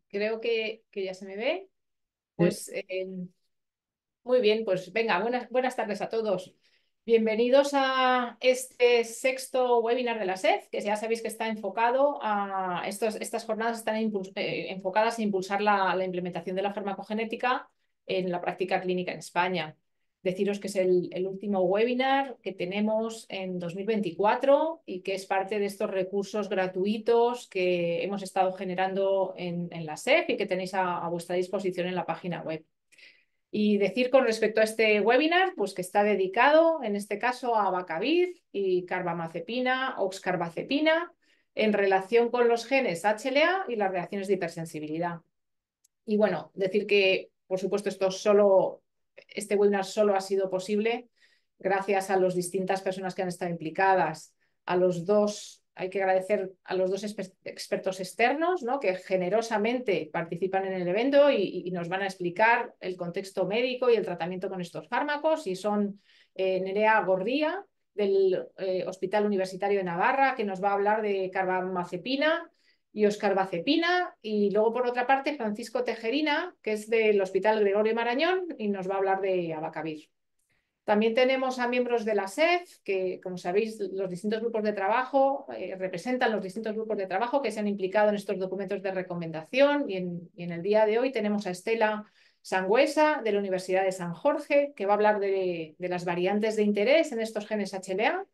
Creo que ya se me ve. Sí. Pues muy bien, pues venga, buenas tardes a todos. Bienvenidos a este sexto webinar de la SED, que ya sabéis que está enfocado a estas jornadas están enfocadas a impulsar la implementación de la farmacogenética en la práctica clínica en España. Deciros que es el último webinar que tenemos en 2024 y que es parte de estos recursos gratuitos que hemos estado generando en la SED y que tenéis a vuestra disposición en la página web. Y decir con respecto a este webinar, pues que está dedicado en este caso a Abacavir y carbamazepina, oxcarbazepina, en relación con los genes HLA y las reacciones de hipersensibilidad. Y bueno, decir que, por supuesto, este webinar solo ha sido posible gracias a las distintas personas que han estado implicadas, hay que agradecer a los dos expertos externos, ¿no?, que generosamente participan en el evento y nos van a explicar el contexto médico y el tratamiento con estos fármacos. Y son Nerea Gordía, del Hospital Universitario de Navarra, que nos va a hablar de carbamazepina y oxcarbazepina, y luego por otra parte Francisco Tejerina, que es del Hospital Gregorio Marañón y nos va a hablar de Abacavir. También tenemos a miembros de la SEF, que como sabéis los distintos grupos de trabajo representan los distintos grupos de trabajo que se han implicado en estos documentos de recomendación, y en el día de hoy tenemos a Estela Sangüesa de la Universidad de San Jorge, que va a hablar de las variantes de interés en estos genes HLA,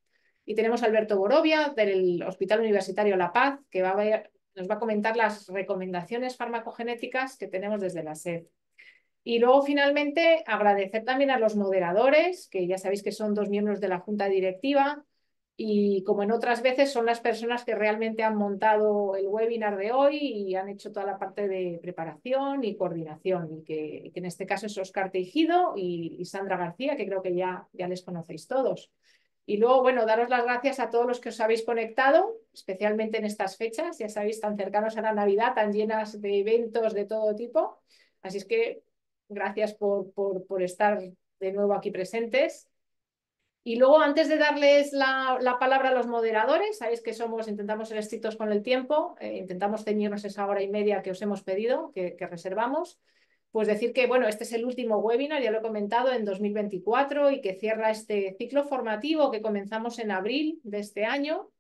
y tenemos a Alberto Borovia del Hospital Universitario La Paz, que nos va a comentar las recomendaciones farmacogenéticas que tenemos desde la SED. Y luego, finalmente, agradecer también a los moderadores, que ya sabéis que son dos miembros de la Junta Directiva, y como en otras veces son las personas que realmente han montado el webinar de hoy y han hecho toda la parte de preparación y coordinación, y que en este caso es Óscar Teijido y Sandra García, que creo que ya les conocéis todos. Y luego, bueno, daros las gracias a todos los que os habéis conectado, especialmente en estas fechas, ya sabéis, tan cercanos a la Navidad, tan llenas de eventos de todo tipo. Así es que gracias por estar de nuevo aquí presentes. Y luego, antes de darles la palabra a los moderadores, sabéis que intentamos ser estrictos con el tiempo, intentamos ceñirnos esa hora y media que os hemos pedido, que reservamos. Pues decir que, bueno, este es el último webinar, ya lo he comentado, en 2024, y que cierra este ciclo formativo que comenzamos en abril de este año.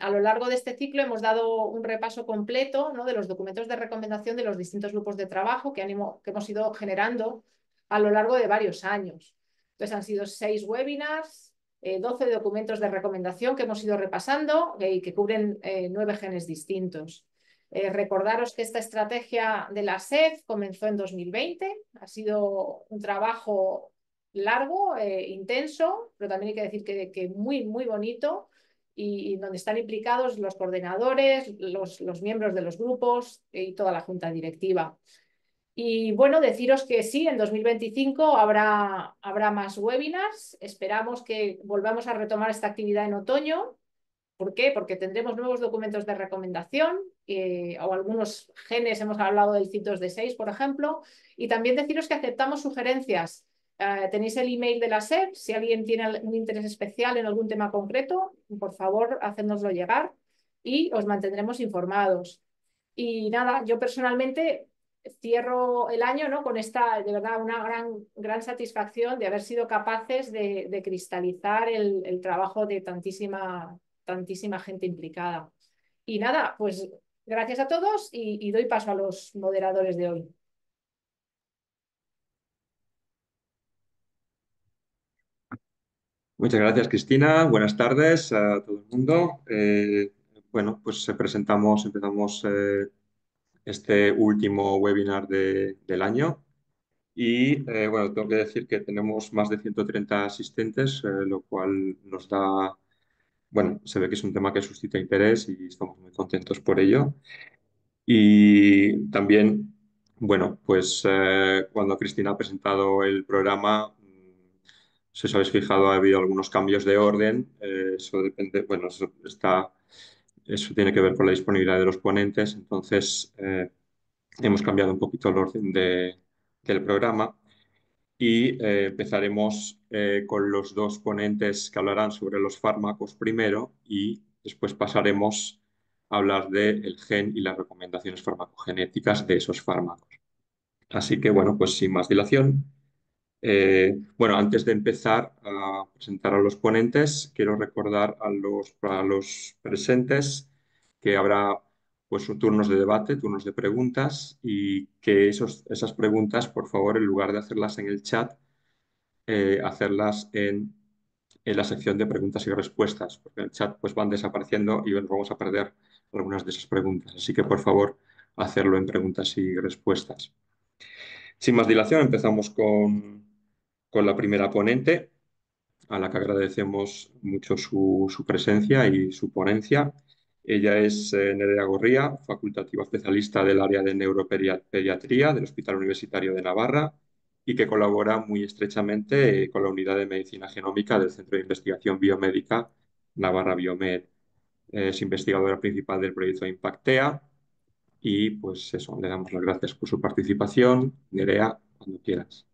A lo largo de este ciclo hemos dado un repaso completo, ¿no?, de los documentos de recomendación de los distintos grupos de trabajo que hemos ido generando a lo largo de varios años. Entonces han sido 6 webinars, 12 documentos de recomendación que hemos ido repasando y que cubren 9 genes distintos. Recordaros que esta estrategia de la SED comenzó en 2020, ha sido un trabajo largo, intenso, pero también hay que decir que muy, muy bonito, y donde están implicados los coordinadores, los miembros de los grupos y toda la junta directiva. Y bueno, deciros que sí, en 2025 habrá más webinars. Esperamos que volvamos a retomar esta actividad en otoño. ¿Por qué? Porque tendremos nuevos documentos de recomendación, o algunos genes, hemos hablado del CYP2D6, por ejemplo, y también deciros que aceptamos sugerencias. Tenéis el email de la SEP, si alguien tiene un interés especial en algún tema concreto, por favor, hacednoslo llegar y os mantendremos informados. Y nada, yo personalmente cierro el año, ¿no?, con esta, de verdad, una gran satisfacción de haber sido capaces de cristalizar el trabajo de tantísima gente implicada. Y nada, pues gracias a todos y doy paso a los moderadores de hoy. Muchas gracias, Cristina. Buenas tardes a todo el mundo. Bueno, pues empezamos este último webinar del año. Y bueno, tengo que decir que tenemos más de 130 asistentes, lo cual nos da, bueno, se ve que es un tema que suscita interés y estamos muy contentos por ello. Y también, bueno, pues cuando Cristina ha presentado el programa, si os habéis fijado, ha habido algunos cambios de orden. Eso depende, bueno, eso tiene que ver con la disponibilidad de los ponentes. Entonces, hemos cambiado un poquito el orden del programa y empezaremos con los dos ponentes que hablarán sobre los fármacos primero y después pasaremos hablar del gen y las recomendaciones farmacogenéticas de esos fármacos. Así que, bueno, pues sin más dilación. Bueno, antes de empezar a presentar a los ponentes, quiero recordar a los presentes que habrá pues turnos de debate, turnos de preguntas y que esas preguntas, por favor, en lugar de hacerlas en el chat, hacerlas en la sección de preguntas y respuestas, porque en el chat pues van desapareciendo y nos vamos a perder algunas de esas preguntas. Así que, por favor, hacerlo en preguntas y respuestas. Sin más dilación, empezamos con la primera ponente, a la que agradecemos mucho su presencia y su ponencia. Ella es Nerea Gorría, facultativa especialista del área de neuropediatría del Hospital Universitario de Navarra y que colabora muy estrechamente con la Unidad de Medicina Genómica del Centro de Investigación Biomédica Navarra Biomed. Es investigadora principal del proyecto Impactea y pues eso, le damos las gracias por su participación. Nerea, cuando quieras.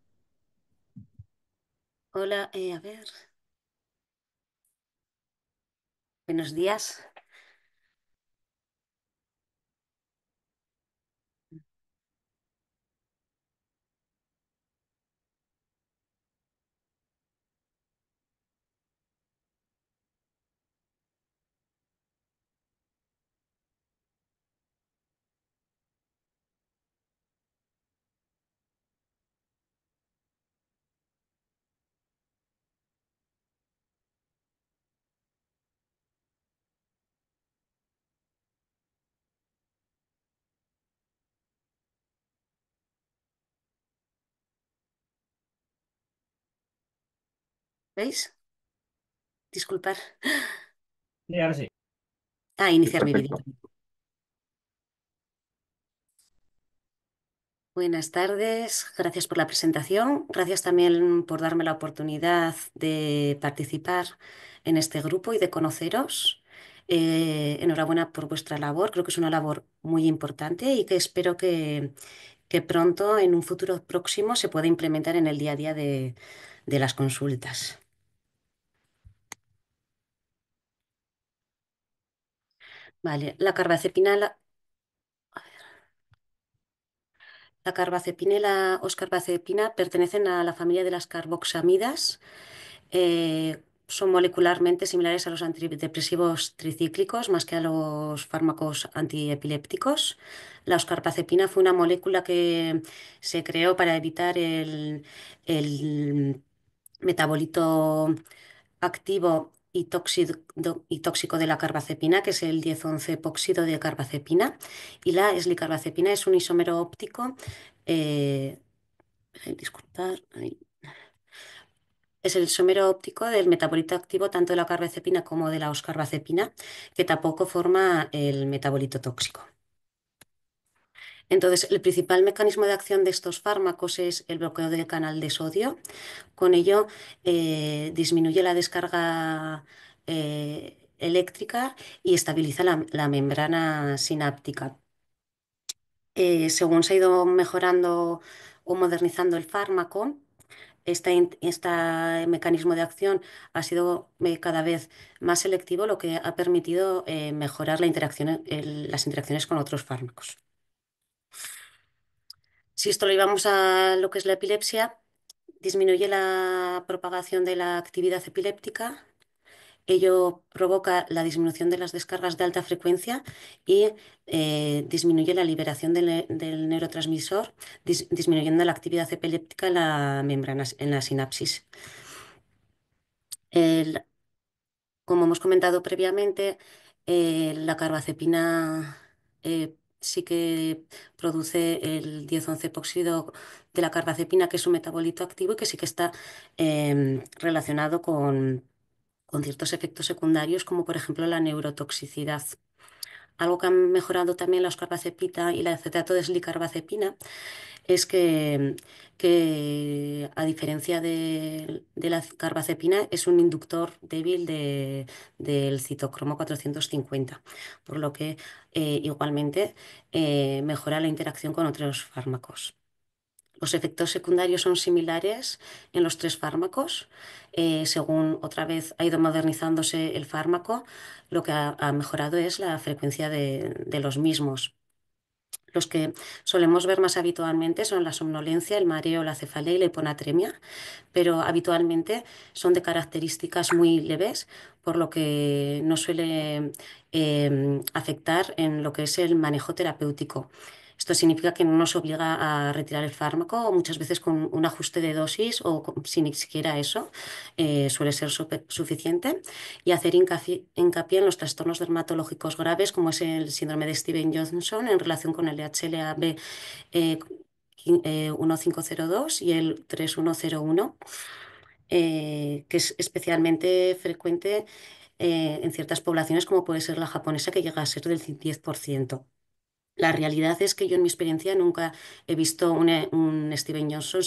Hola, a ver, buenos días. ¿Veis? Disculpar. Sí, ahora sí. Sí, Iniciar mi vídeo. perfecto. Buenas tardes, gracias por la presentación. Gracias también por darme la oportunidad de participar en este grupo y de conoceros. Enhorabuena por vuestra labor. Creo que es una labor muy importante y que espero que pronto, en un futuro próximo, se pueda implementar en el día a día de las consultas. Vale, la carbazepina, la carbazepina y la oscarbazepina pertenecen a la familia de las carboxamidas. Son molecularmente similares a los antidepresivos tricíclicos más que a los fármacos antiepilépticos. La oscarbazepina fue una molécula que se creó para evitar el metabolito activo y tóxico de la carbazepina, que es el 10,11-epóxido de carbazepina, y la eslicarbazepina es un isómero óptico. eh, disculpad, es el isómero óptico del metabolito activo tanto de la carbazepina como de la oscarbazepina, que tampoco forma el metabolito tóxico. Entonces, el principal mecanismo de acción de estos fármacos es el bloqueo del canal de sodio. Con ello, disminuye la descarga eléctrica y estabiliza la membrana sináptica. Según se ha ido mejorando o modernizando el fármaco, este mecanismo de acción ha sido cada vez más selectivo, lo que ha permitido mejorar las interacciones con otros fármacos. Si esto lo llevamos a lo que es la epilepsia, disminuye la propagación de la actividad epiléptica. Ello provoca la disminución de las descargas de alta frecuencia y disminuye la liberación del neurotransmisor, disminuyendo la actividad epiléptica en la membrana, en la sinapsis. El- Como hemos comentado previamente, la carbazepina sí que produce el 10,11-epóxido de la carbazepina, que es un metabolito activo y que sí que está relacionado con ciertos efectos secundarios, como por ejemplo la neurotoxicidad. Algo que han mejorado también la oscarbazepina y la acetato de eslicarbazepina es que, a diferencia de la carbazepina, es un inductor débil del citocromo 450, por lo que igualmente mejora la interacción con otros fármacos. Los efectos secundarios son similares en los tres fármacos. Según otra vez ha ido modernizándose el fármaco, lo que ha mejorado es la frecuencia de los mismos. Los que solemos ver más habitualmente son la somnolencia, el mareo, la cefalea y la hiponatremia, pero habitualmente son de características muy leves, por lo que no suele afectar en lo que es el manejo terapéutico. Esto significa que no nos obliga a retirar el fármaco, o muchas veces con un ajuste de dosis o sin ni siquiera eso suele ser suficiente, y hacer hincapié en los trastornos dermatológicos graves como es el síndrome de Steven-Johnson en relación con el HLA-B 1502 y el 3101, que es especialmente frecuente en ciertas poblaciones como puede ser la japonesa, que llega a ser del 10%. La realidad es que yo en mi experiencia nunca he visto un Steven Johnson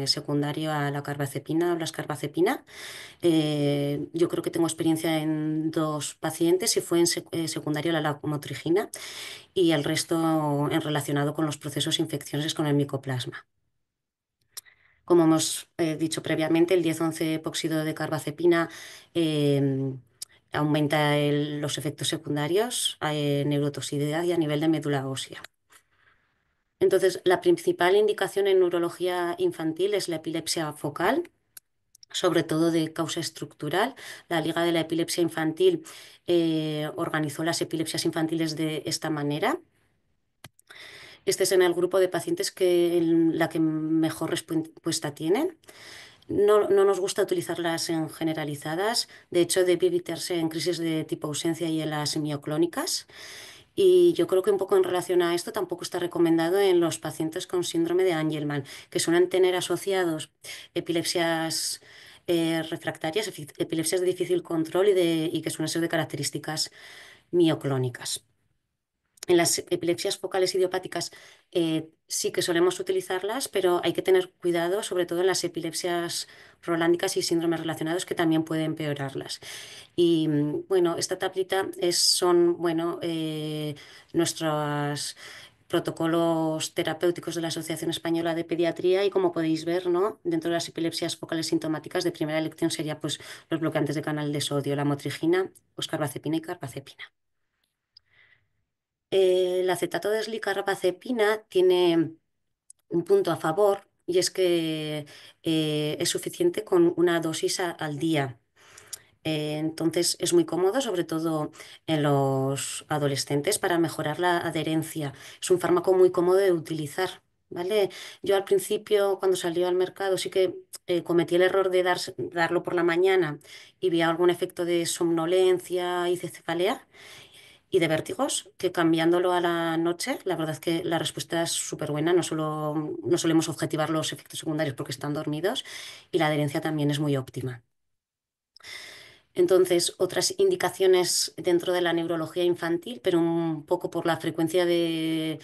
secundario a la carbazepina o la escarbazepina. Yo creo que tengo experiencia en 2 pacientes y fue en secundario a la lamotrigina y el resto en relacionado con los procesos infecciosos con el micoplasma. Como hemos dicho previamente, el 10-11-epóxido de carbazepina aumenta los efectos secundarios, neurotoxicidad y a nivel de médula ósea. Entonces, la principal indicación en neurología infantil es la epilepsia focal, sobre todo de causa estructural. La Liga de la Epilepsia Infantil organizó las epilepsias infantiles de esta manera. Este es en el grupo de pacientes la que mejor respuesta tienen. No nos gusta utilizarlas en generalizadas. De hecho, debe evitarse en crisis de tipo ausencia y en las mioclónicas. Y yo creo que un poco en relación a esto tampoco está recomendado en los pacientes con síndrome de Angelman, que suelen tener asociados epilepsias refractarias, epilepsias de difícil control y que suelen ser de características mioclónicas. En las epilepsias focales idiopáticas sí que solemos utilizarlas, pero hay que tener cuidado, sobre todo en las epilepsias rolándicas y síndromes relacionados, que también pueden empeorarlas. Y bueno, esta tablita son nuestros protocolos terapéuticos de la Asociación Española de Pediatría, y como podéis ver, ¿no? Dentro de las epilepsias focales sintomáticas de primera elección sería pues los bloqueantes de canal de sodio, la motrigina, oscarbazepina y carbazepina. El acetato de eslicarbazepina tiene un punto a favor, y es que es suficiente con una dosis al día. Entonces es muy cómodo, sobre todo en los adolescentes, para mejorar la adherencia. Es un fármaco muy cómodo de utilizar, ¿vale? Yo al principio, cuando salió al mercado, sí que cometí el error de darlo por la mañana y vi algún efecto de somnolencia y de cefalea y de vértigos, que cambiándolo a la noche, la verdad es que la respuesta es súper buena. No solemos objetivar los efectos secundarios porque están dormidos, y la adherencia también es muy óptima. Entonces, otras indicaciones dentro de la neurología infantil, pero un poco por la frecuencia de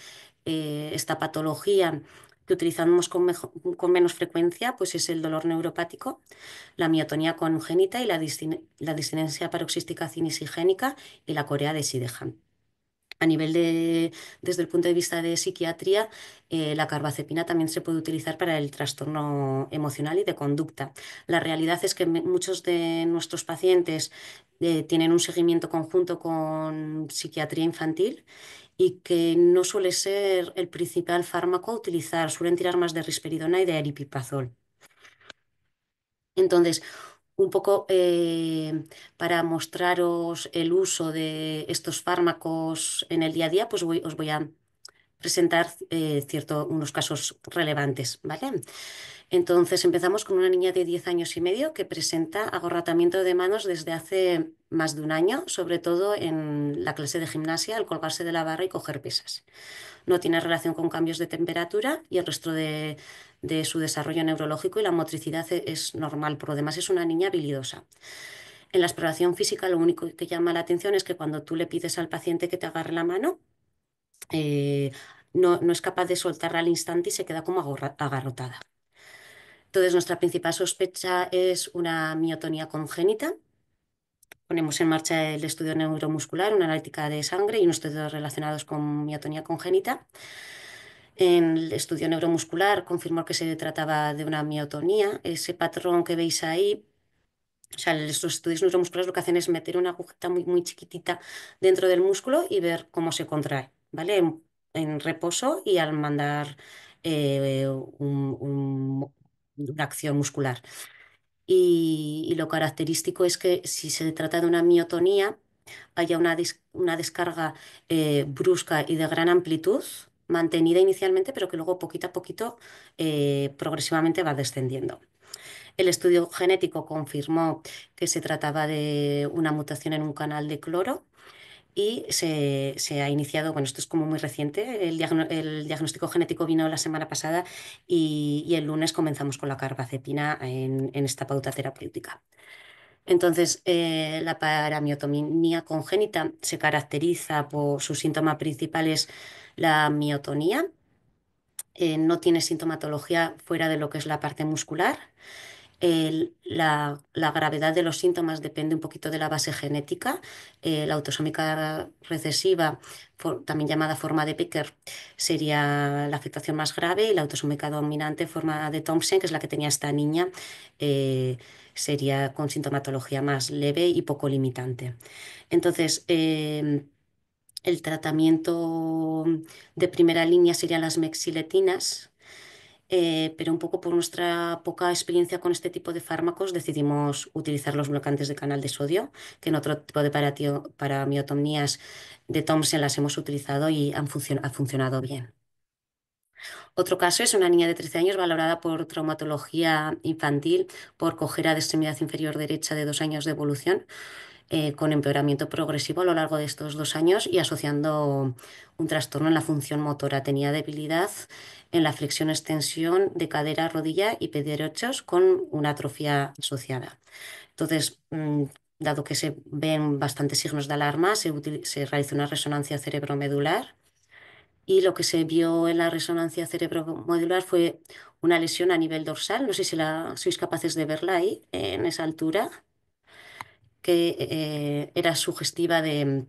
esta patología que utilizamos con menos frecuencia, pues es el dolor neuropático, la miotonía congénita y la disinencia paroxística cinesigénica y la corea de Sidejan. A nivel desde el punto de vista de psiquiatría, la carbazepina también se puede utilizar para el trastorno emocional y de conducta. La realidad es que muchos de nuestros pacientes tienen un seguimiento conjunto con psiquiatría infantil, y que no suele ser el principal fármaco a utilizar, suelen tirar más de risperidona y de aripiprazol. Entonces, un poco para mostraros el uso de estos fármacos en el día a día, pues os voy a presentar unos casos relevantes, ¿vale? Entonces empezamos con una niña de 10 años y medio que presenta agorratamiento de manos desde hace más de un año, sobre todo en la clase de gimnasia, al colgarse de la barra y coger pesas. No tiene relación con cambios de temperatura y el resto de su desarrollo neurológico, y la motricidad es normal. Por lo demás es una niña habilidosa. En la exploración física lo único que llama la atención es que cuando tú le pides al paciente que te agarre la mano, no es capaz de soltarla al instante y se queda como agarrotada. Entonces, nuestra principal sospecha es una miotonía congénita. Ponemos en marcha el estudio neuromuscular, una analítica de sangre y unos estudios relacionados con miotonía congénita. En el estudio neuromuscular confirmó que se trataba de una miotonía. Ese patrón que veis ahí, o sea, estos estudios neuromusculares lo que hacen es meter una agujita muy, muy chiquitita dentro del músculo y ver cómo se contrae, ¿vale? En reposo y al mandar una acción muscular. Y lo característico es que si se trata de una miotonía, haya una descarga brusca y de gran amplitud, mantenida inicialmente, pero que luego poquito a poquito progresivamente va descendiendo. El estudio genético confirmó que se trataba de una mutación en un canal de cloro y se ha iniciado, bueno, esto es como muy reciente, el diagnóstico genético vino la semana pasada y el lunes comenzamos con la carbazepina en esta pauta terapéutica. Entonces, la paramiotomía congénita se caracteriza por su síntoma principal es la miotonía. No tiene sintomatología fuera de lo que es la parte muscular. La gravedad de los síntomas depende un poquito de la base genética. La autosómica recesiva, también llamada forma de Becker, sería la afectación más grave y la autosómica dominante, forma de Thompson, que es la que tenía esta niña, sería con sintomatología más leve y poco limitante. Entonces, el tratamiento de primera línea serían las mexiletinas, pero un poco por nuestra poca experiencia con este tipo de fármacos decidimos utilizar los bloqueantes de canal de sodio, que en otro tipo de paramiotomías de Thompson las hemos utilizado y ha funcionado bien. Otro caso es una niña de 13 años valorada por traumatología infantil por cojera de extremidad inferior derecha de 2 años de evolución, con empeoramiento progresivo a lo largo de estos 2 años y asociando un trastorno en la función motora. Tenía debilidad en la flexión-extensión de cadera, rodilla y pie derechos con una atrofia asociada. Entonces, dado que se ven bastantes signos de alarma, se realizó una resonancia cerebromedular y lo que se vio en la resonancia cerebromedular fue una lesión a nivel dorsal. No sé si sois capaces de verla ahí, en esa altura, que era sugestiva de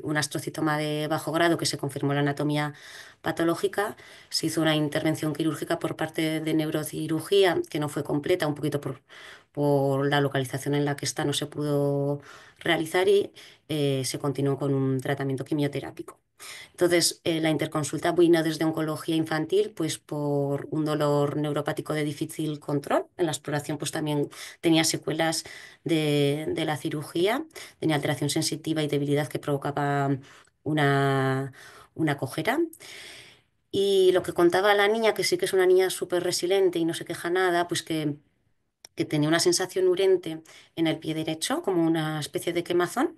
un astrocitoma de bajo grado que se confirmó en la anatomía patológica. Se hizo una intervención quirúrgica por parte de neurocirugía que no fue completa, un poquito por la localización en la que está, no se pudo realizar y se continuó con un tratamiento quimioterápico. Entonces, la interconsulta vino desde oncología infantil, pues por un dolor neuropático de difícil control. En la exploración, pues también tenía secuelas de la cirugía, tenía alteración sensitiva y debilidad que provocaba una cojera. Y lo que contaba la niña, que sí que es una niña súper resiliente y no se queja nada, pues que tenía una sensación urente en el pie derecho, como una especie de quemazón,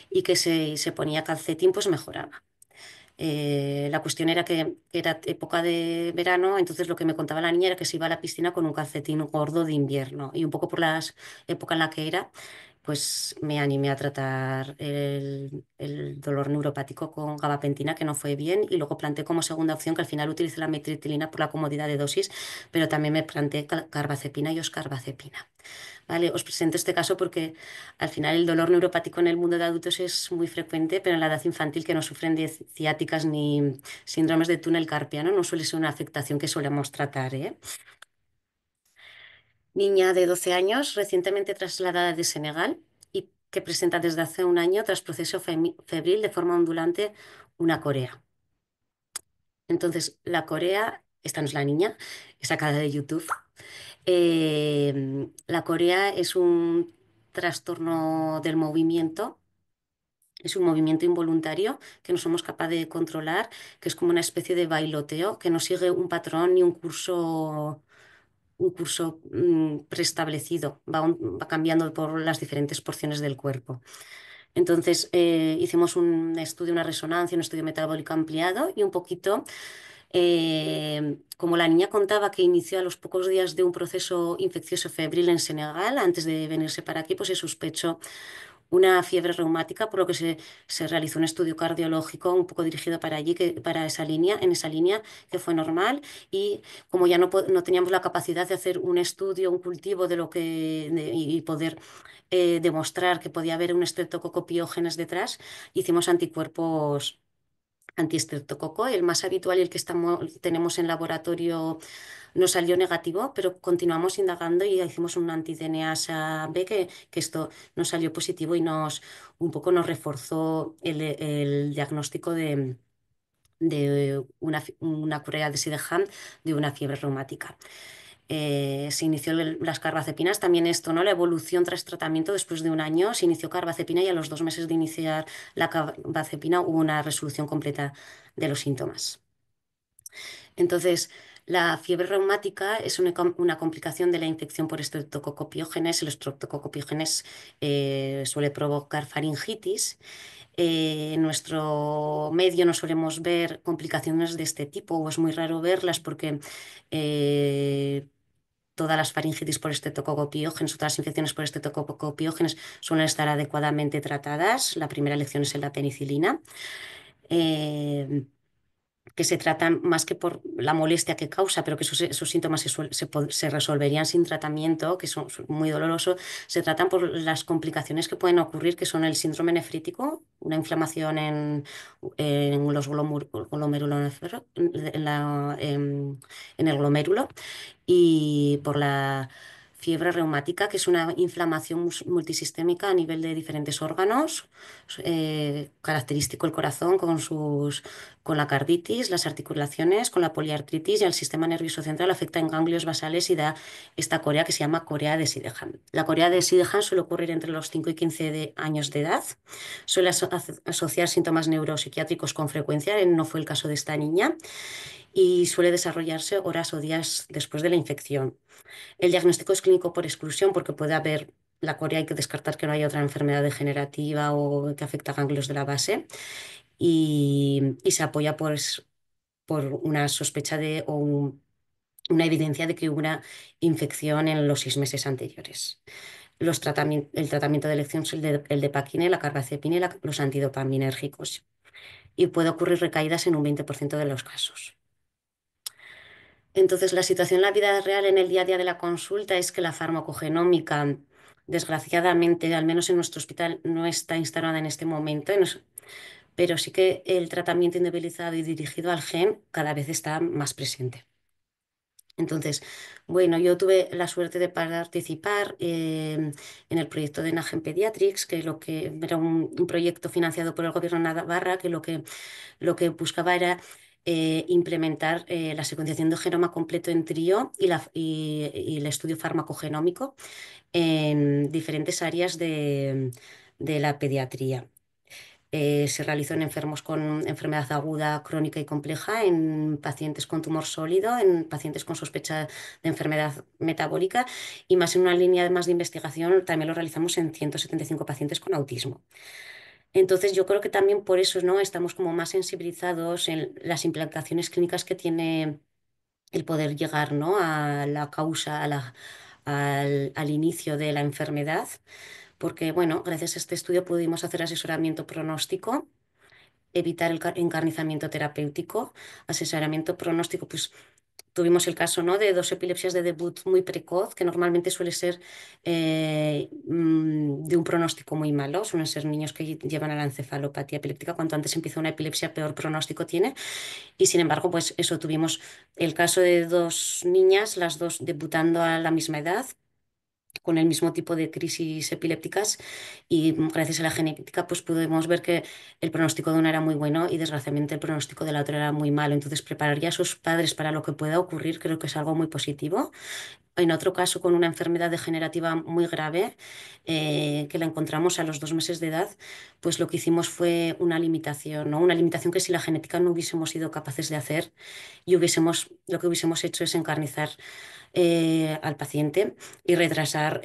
y que se ponía calcetín, pues mejoraba. La cuestión era que era época de verano, entonces lo que me contaba la niña era que se iba a la piscina con un calcetín gordo de invierno y un poco por la época en la que era, pues me animé a tratar el dolor neuropático con gabapentina, que no fue bien, y luego planteé como segunda opción que al final utilicé la metriptilina por la comodidad de dosis, pero también me planteé carbazepina y oscarbazepina. Vale, os presento este caso porque al final el dolor neuropático en el mundo de adultos es muy frecuente, pero en la edad infantil que no sufren de ciáticas ni síndromes de túnel carpiano no suele ser una afectación que solemos tratar, ¿eh? Niña de 12 años, recientemente trasladada de Senegal y que presenta desde hace un año, tras proceso febril de forma ondulante, una corea. Entonces, la corea, esta no es la niña, es sacada de YouTube. La corea es un trastorno del movimiento, es un movimiento involuntario que no somos capaces de controlar, que es como una especie de bailoteo, que no sigue un patrón ni un curso preestablecido, va cambiando por las diferentes porciones del cuerpo. Entonces, hicimos un estudio, una resonancia, un estudio metabólico ampliado y un poquito, como la niña contaba que inició a los pocos días de un proceso infeccioso febril en Senegal, antes de venirse para aquí, pues se sospechó una fiebre reumática, por lo que se realizó un estudio cardiológico un poco dirigido para allí, para esa línea, en esa línea, que fue normal. Y como ya no teníamos la capacidad de hacer un estudio, un cultivo y poder demostrar que podía haber un estreptococo piógenes detrás, hicimos antiestreptococo. El más habitual y el que tenemos en laboratorio nos salió negativo, pero continuamos indagando y hicimos un anti-DNase B que esto nos salió positivo y un poco nos reforzó el diagnóstico de una corea de Sydenham de una fiebre reumática. Se inició las carbacepinas, también esto, ¿no? La evolución tras tratamiento después de un año, se inició carbazepina y a los 2 meses de iniciar la carbazepina hubo una resolución completa de los síntomas. Entonces, la fiebre reumática es una complicación de la infección por estreptococopiógenes. El estreptococopiógenes suele provocar faringitis. En nuestro medio no solemos ver complicaciones de este tipo, o es muy raro verlas porque todas las faringitis por estreptococopiógenes, todas las infecciones por estreptococopiógenes suelen estar adecuadamente tratadas. La primera elección es la penicilina. Que se tratan más que por la molestia que causa, pero que esos síntomas se resolverían sin tratamiento, que son muy dolorosos, se tratan por las complicaciones que pueden ocurrir, que son el síndrome nefrítico, una inflamación en los glomérulos, en el glomérulo, y por la fiebre reumática, que es una inflamación multisistémica a nivel de diferentes órganos, característico el corazón con la carditis, las articulaciones, con la poliartritis y el sistema nervioso central afecta en ganglios basales y da esta corea que se llama corea de Sydenham. La corea de Sydenham suele ocurrir entre los 5 y 15 años de edad, suele asociar síntomas neuropsiquiátricos con frecuencia, no fue el caso de esta niña, y suele desarrollarse horas o días después de la infección. El diagnóstico es clínico por exclusión porque puede haber la corea, hay que descartar que no haya otra enfermedad degenerativa o que afecta a ganglios de la base y se apoya por una sospecha una evidencia de que hubo una infección en los 6 meses anteriores. El tratamiento de elección es el de Paquine, la carbazepina y los antidopaminérgicos. Y puede ocurrir recaídas en un 20% de los casos. Entonces, la situación en la vida real, en el día a día de la consulta, es que la farmacogenómica, desgraciadamente, al menos en nuestro hospital, no está instalada en este momento, pero sí que el tratamiento individualizado y dirigido al gen cada vez está más presente. Entonces, bueno, yo tuve la suerte de participar en el proyecto de Nagen Pediatrics, que era un proyecto financiado por el Gobierno de Navarra, que lo que buscaba era implementar la secuenciación de genoma completo en trío y el estudio farmacogenómico en diferentes áreas de la pediatría. Se realizó en enfermos con enfermedad aguda, crónica y compleja, en pacientes con tumor sólido, en pacientes con sospecha de enfermedad metabólica y más en una línea más de investigación también lo realizamos en 175 pacientes con autismo. Entonces yo creo que también por eso, ¿no? Estamos como más sensibilizados en las implicaciones clínicas que tiene el poder llegar, ¿no? A la causa, al inicio de la enfermedad, porque bueno, gracias a este estudio pudimos hacer asesoramiento pronóstico, evitar el encarnizamiento terapéutico, asesoramiento pronóstico, pues tuvimos el caso, ¿no? De 2 epilepsias de debut muy precoz, que normalmente suele ser de un pronóstico muy malo. Suelen ser niños que llevan a la encefalopatía epiléptica. Cuanto antes empieza una epilepsia, peor pronóstico tiene. Y sin embargo, pues eso, tuvimos el caso de 2 niñas, las dos debutando a la misma edad, con el mismo tipo de crisis epilépticas y gracias a la genética pues pudimos ver que el pronóstico de una era muy bueno y desgraciadamente el pronóstico de la otra era muy malo. Entonces preparar ya a sus padres para lo que pueda ocurrir creo que es algo muy positivo. En otro caso, con una enfermedad degenerativa muy grave, que la encontramos a los 2 meses de edad, pues lo que hicimos fue una limitación, ¿no? Una limitación que si la genética no hubiésemos sido capaces de hacer y lo que hubiésemos hecho es encarnizar al paciente y retrasar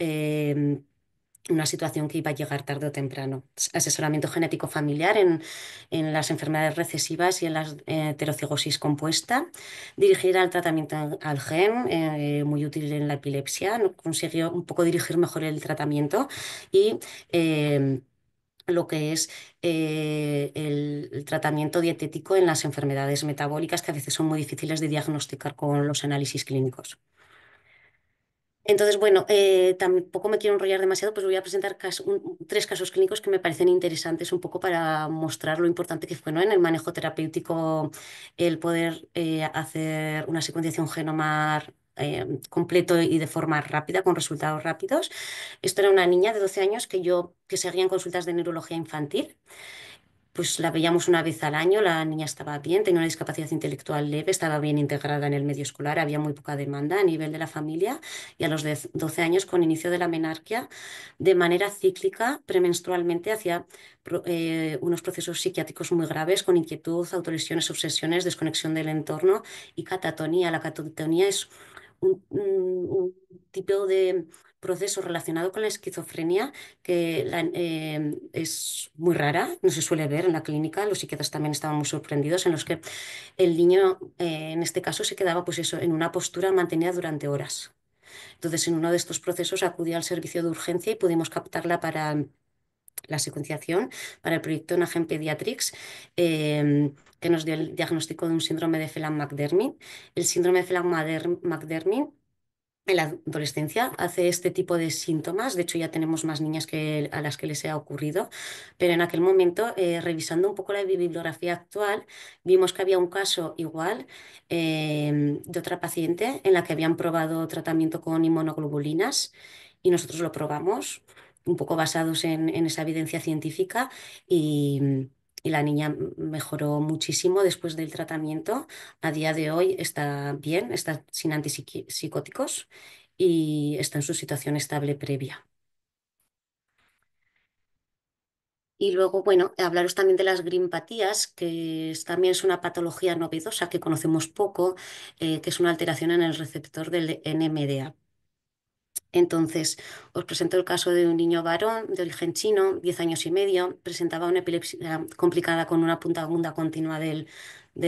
una situación que iba a llegar tarde o temprano. Asesoramiento genético familiar en las enfermedades recesivas y en la heterocigosis compuesta. Dirigir al tratamiento al gen, muy útil en la epilepsia. Consiguió un poco dirigir mejor el tratamiento y lo que es el tratamiento dietético en las enfermedades metabólicas que a veces son muy difíciles de diagnosticar con los análisis clínicos. Entonces, bueno, tampoco me quiero enrollar demasiado, pues voy a presentar tres casos clínicos que me parecen interesantes un poco para mostrar lo importante que fue, ¿no? En el manejo terapéutico el poder hacer una secuenciación genomar completo y de forma rápida, con resultados rápidos. Esto era una niña de 12 años que seguía en consultas de neurología infantil. Pues la veíamos una vez al año, la niña estaba bien, tenía una discapacidad intelectual leve, estaba bien integrada en el medio escolar, había muy poca demanda a nivel de la familia y a los 12 años, con inicio de la menarquia, de manera cíclica, premenstrualmente, hacía unos procesos psiquiátricos muy graves con inquietud, autolesiones, obsesiones, desconexión del entorno y catatonía. La catatonía es un tipo de proceso relacionado con la esquizofrenia que es muy rara, no se suele ver en la clínica. Los psiquiatras también estaban muy sorprendidos, en los que el niño, en este caso, se quedaba pues eso, en una postura mantenida durante horas. Entonces, en uno de estos procesos acudí al servicio de urgencia y pudimos captarla para la secuenciación, para el proyecto Nagen Pediatrics, que nos dio el diagnóstico de un síndrome de Phelan-McDermid. El síndrome de Phelan-McDermid en la adolescencia hace este tipo de síntomas. De hecho, ya tenemos más niñas a las que les ha ocurrido, pero en aquel momento, revisando un poco la bibliografía actual, vimos que había un caso igual de otra paciente en la que habían probado tratamiento con inmunoglobulinas y nosotros lo probamos un poco basados en esa evidencia científica y la niña mejoró muchísimo después del tratamiento. A día de hoy está bien, está sin antipsicóticos y está en su situación estable previa. Y luego, bueno, hablaros también de las grimpatías, también es una patología novedosa que conocemos poco, que es una alteración en el receptor del NMDA. Entonces, os presento el caso de un niño varón de origen chino, 10 años y medio, presentaba una epilepsia complicada con una punta onda continua del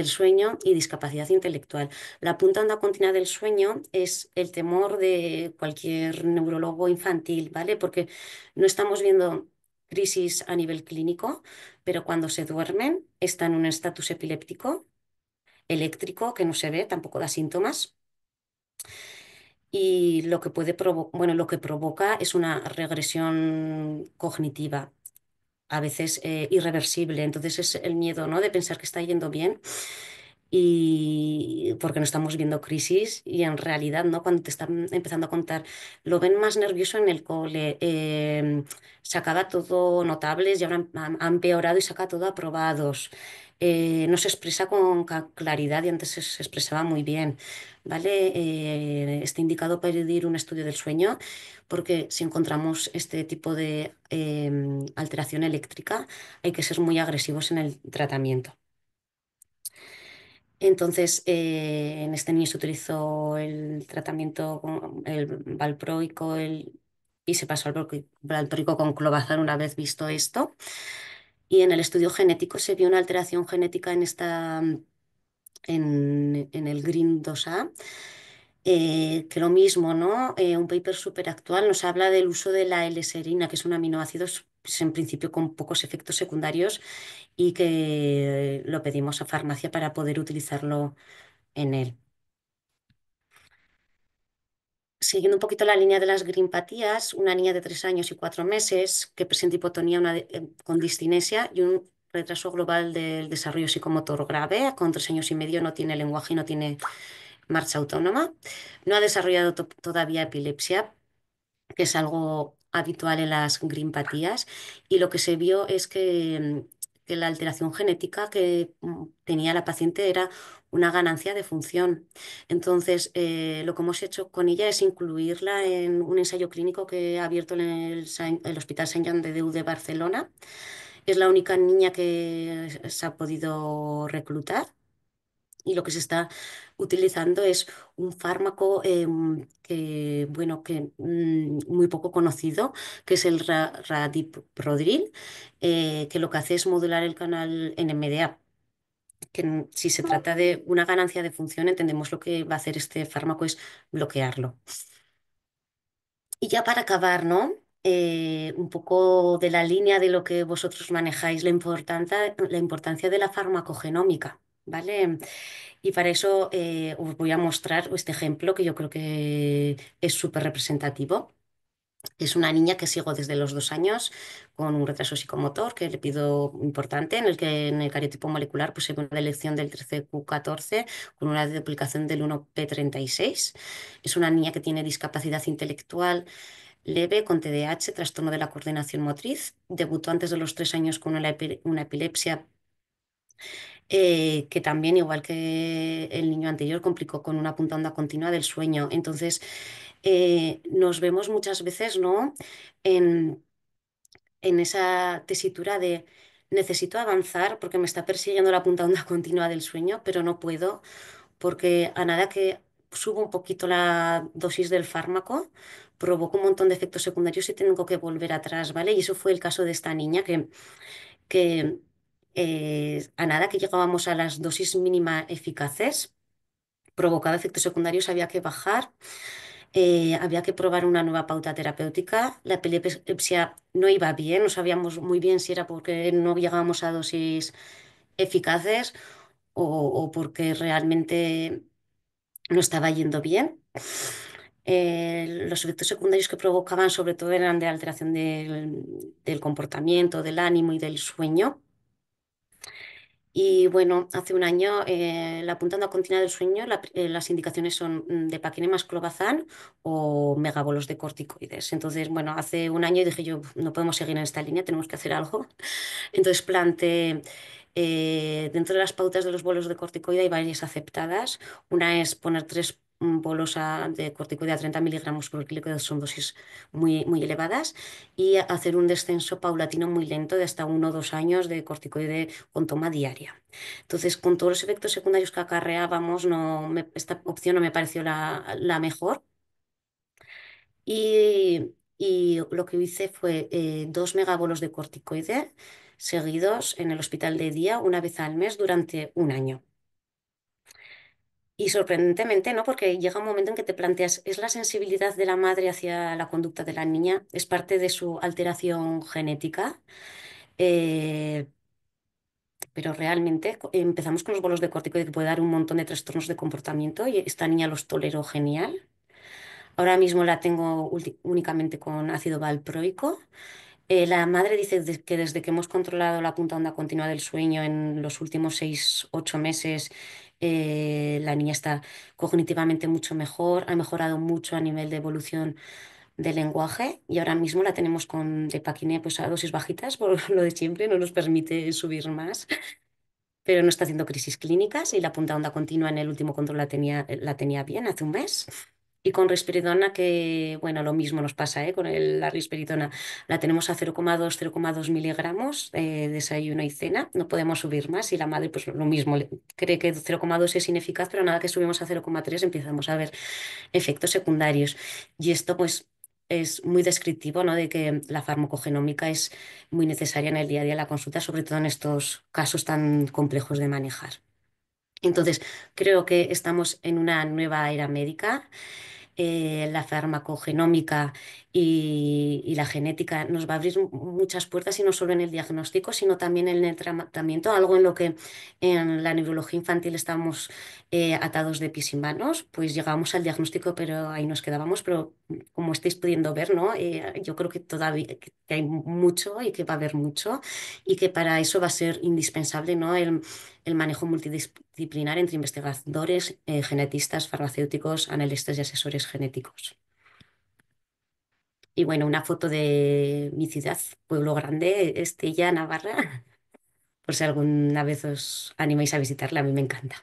sueño y discapacidad intelectual. La punta onda continua del sueño es el temor de cualquier neurólogo infantil, ¿vale? Porque no estamos viendo crisis a nivel clínico, pero cuando se duermen están en un estatus epiléptico, eléctrico, que no se ve, tampoco da síntomas y lo que provoca es una regresión cognitiva, a veces irreversible. Entonces es el miedo, ¿no? De pensar que está yendo bien y porque no estamos viendo crisis y en realidad, ¿no? Cuando te están empezando a contar, lo ven más nervioso en el cole, sacaba todo notables y ahora ha empeorado y saca todo aprobados. No se expresa con claridad y antes se expresaba muy bien, ¿vale? Está indicado pedir un estudio del sueño porque si encontramos este tipo de alteración eléctrica hay que ser muy agresivos en el tratamiento. Entonces, en este niño se utilizó el tratamiento, el valproico y se pasó al valproico con clobazam una vez visto esto. Y en el estudio genético se vio una alteración genética en el GRIN2A, que lo mismo, ¿no? Un paper súper actual nos habla del uso de la L-serina, que es un aminoácido pues, en principio con pocos efectos secundarios y que lo pedimos a farmacia para poder utilizarlo en él. Siguiendo un poquito la línea de las grimpatías, una niña de 3 años y 4 meses que presenta hipotonía con discinesia y un retraso global del desarrollo psicomotor grave, con 3 años y medio no tiene lenguaje y no tiene marcha autónoma, no ha desarrollado todavía epilepsia, que es algo habitual en las grimpatías, y lo que se vio es que la alteración genética que tenía la paciente era una ganancia de función. Entonces, lo que hemos hecho con ella es incluirla en un ensayo clínico que ha abierto en el Hospital Sant Joan de Déu de Barcelona. Es la única niña que se ha podido reclutar y lo que se está utilizando es un fármaco bueno, muy poco conocido, que es el Radiprodil, que lo que hace es modular el canal NMDA. Si se trata de una ganancia de función, entendemos lo que va a hacer este fármaco es bloquearlo. Y ya para acabar, ¿no? Un poco de la línea de lo que vosotros manejáis, la importancia de la farmacogenómica. ¿vale? Y para eso os voy a mostrar este ejemplo que yo creo que es súper representativo. Es una niña que sigo desde los 2 años con un retraso psicomotor que le pido importante, en el que en el cariotipo molecular pues, se ve una elección del 13q14 con una duplicación del 1p36. Es una niña que tiene discapacidad intelectual leve con TDAH, trastorno de la coordinación motriz. Debutó antes de los 3 años con una epilepsia que también, igual que el niño anterior, complicó con una punta onda continua del sueño. Entonces, nos vemos muchas veces, ¿no? En, en esa tesitura de necesito avanzar porque me está persiguiendo la punta onda continua del sueño, pero no puedo porque a nada que subo un poquito la dosis del fármaco, provoco un montón de efectos secundarios y tengo que volver atrás, ¿vale? Y eso fue el caso de esta niña que a nada que llegábamos a las dosis mínima eficaces, provocaba efectos secundarios, había que bajar, había que probar una nueva pauta terapéutica. La epilepsia no iba bien, no sabíamos muy bien si era porque no llegábamos a dosis eficaces o porque realmente no estaba yendo bien. Los efectos secundarios que provocaban sobre todo eran de alteración del comportamiento, del ánimo y del sueño. Y bueno, hace un año la punta onda continua del sueño, las indicaciones son de paquenemas clobazam o megabolos de corticoides. Entonces, bueno, hace un año dije yo, no podemos seguir en esta línea, tenemos que hacer algo. Entonces planteé, dentro de las pautas de los bolos de corticoide hay varias aceptadas. Una es poner tres bolos de corticoide a 30 miligramos por kilo, que son dosis muy, muy elevadas, y hacer un descenso paulatino muy lento de hasta 1 o 2 años de corticoide con toma diaria. Entonces, con todos los efectos secundarios que acarreábamos, esta opción no me pareció la mejor. Y lo que hice fue 2 megabolos de corticoide seguidos en el hospital de día una vez al mes durante un año. Y sorprendentemente, ¿no? Porque llega un momento en que te planteas, ¿es la sensibilidad de la madre hacia la conducta de la niña? ¿Es parte de su alteración genética? Eh, pero realmente empezamos con los bolos de corticoide que puede dar un montón de trastornos de comportamiento y esta niña los toleró genial. Ahora mismo la tengo únicamente con ácido valproico. La madre dice que desde que hemos controlado la punta onda continua del sueño en los últimos 6, 8 meses, la niña está cognitivamente mucho mejor, ha mejorado mucho a nivel de evolución del lenguaje y ahora mismo la tenemos con Depaquine pues a dosis bajitas, por lo de siempre, no nos permite subir más, pero no está haciendo crisis clínicas y la punta onda continua en el último control la tenía bien hace un mes. Y con risperidona, que bueno, lo mismo nos pasa, ¿eh? Con la risperidona la tenemos a 0,2, 0,2 miligramos desayuno y cena, no podemos subir más y la madre pues lo mismo, cree que 0,2 es ineficaz, pero nada que subimos a 0,3 empezamos a ver efectos secundarios. Y esto pues es muy descriptivo, ¿no? De que la farmacogenómica es muy necesaria en el día a día de la consulta, sobre todo en estos casos tan complejos de manejar. Entonces, creo que estamos en una nueva era médica. La farmacogenómica y la genética nos va a abrir muchas puertas y no solo en el diagnóstico, sino también en el tratamiento, algo en lo que en la neurología infantil estábamos atados de pies y manos, pues llegábamos al diagnóstico, pero ahí nos quedábamos, pero como estáis pudiendo ver, ¿no? Yo creo que todavía que hay mucho y que va a haber mucho y que para eso va a ser indispensable, ¿no? El manejo multidisciplinar entre investigadores, genetistas, farmacéuticos, analistas y asesores genéticos. Y bueno, una foto de mi ciudad, Pueblo Grande, Estella, Navarra, por si alguna vez os animáis a visitarla, a mí me encanta.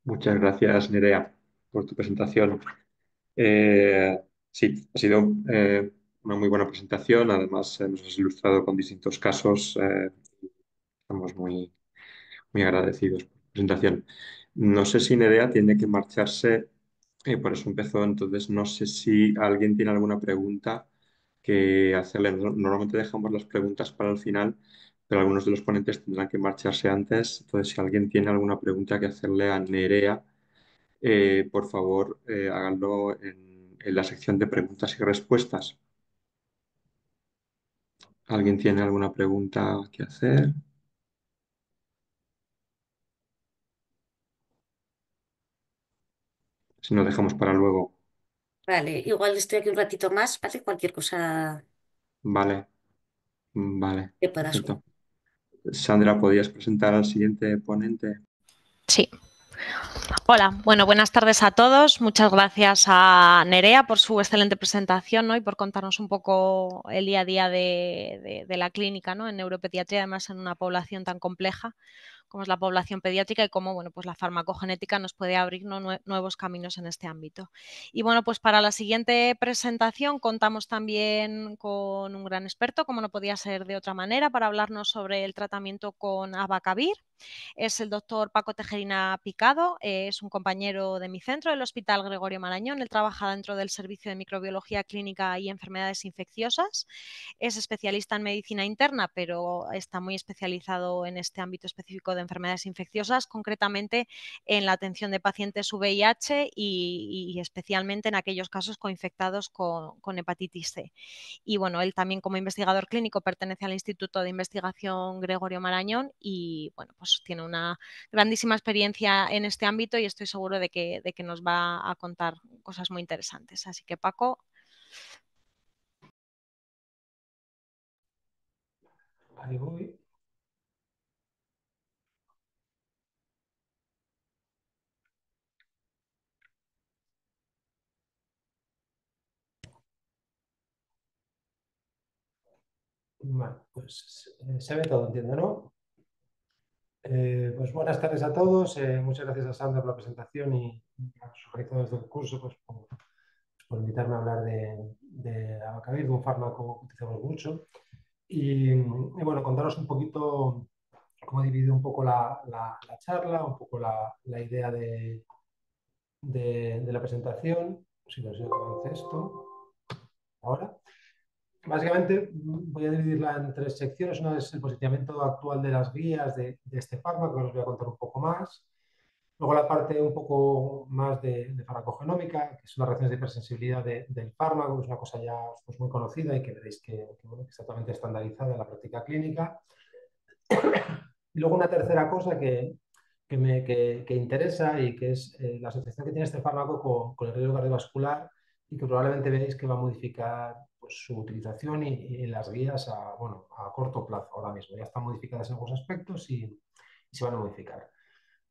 Muchas gracias, Nerea, por tu presentación. Eh, sí, ha sido una muy buena presentación. Además, nos has ilustrado con distintos casos. Estamos muy agradecidos por la presentación. No sé si Nerea tiene que marcharse, por eso empezó. Entonces, no sé si alguien tiene alguna pregunta que hacerle. Normalmente dejamos las preguntas para el final, pero algunos de los ponentes tendrán que marcharse antes. Entonces, si alguien tiene alguna pregunta que hacerle a Nerea, por favor, háganlo en la sección de preguntas y respuestas. ¿Alguien tiene alguna pregunta que hacer? Si no, dejamos para luego. Vale, igual estoy aquí un ratito más, ¿vale? Cualquier cosa Vale, vale, que pueda surgir. perfecto. Sandra, ¿podrías presentar al siguiente ponente? Sí. Hola, bueno, buenas tardes a todos. Muchas gracias a Nerea por su excelente presentación, ¿no? Y por contarnos un poco el día a día de la clínica, ¿no? En neuropediatría, además en una población tan compleja como es la población pediátrica y cómo, bueno, pues la farmacogenética nos puede abrir, ¿no?, nuevos caminos en este ámbito. Y bueno, pues para la siguiente presentación contamos también con un gran experto, como no podía ser de otra manera, para hablarnos sobre el tratamiento con abacavir. Es el doctor Paco Tejerina Picado, es un compañero de mi centro, el Hospital Gregorio Marañón. Él trabaja dentro del Servicio de Microbiología Clínica y Enfermedades Infecciosas. Es especialista en medicina interna, pero está muy especializado en este ámbito específico de enfermedades infecciosas, concretamente en la atención de pacientes VIH y especialmente en aquellos casos coinfectados con hepatitis C. Y bueno, él también como investigador clínico pertenece al Instituto de Investigación Gregorio Marañón y bueno, pues tiene una grandísima experiencia en este ámbito y estoy seguro de que nos va a contar cosas muy interesantes. Así que Paco. Ahí voy. Bueno, pues se ve todo, entiendo, ¿no? Pues buenas tardes a todos. Muchas gracias a Sandra por la presentación y a los organizadores del curso pues, por invitarme a hablar de abacavir, de un fármaco que utilizamos mucho. Y bueno, contaros un poquito cómo he dividido un poco la charla, un poco la idea de la presentación. Si consigo que avance esto ahora. Básicamente voy a dividirla en tres secciones. Una es el posicionamiento actual de las guías de este fármaco, que os voy a contar un poco más. Luego la parte un poco más de farmacogenómica, que son las reacciones de hipersensibilidad del fármaco, que es una cosa ya pues, muy conocida y que veréis bueno, que está totalmente estandarizada en la práctica clínica. Y luego una tercera cosa que interesa y que es la asociación que tiene este fármaco con el riesgo cardiovascular y que probablemente veáis que va a modificar pues, su utilización y las guías bueno, a corto plazo ahora mismo. Ya están modificadas en algunos aspectos y se van a modificar.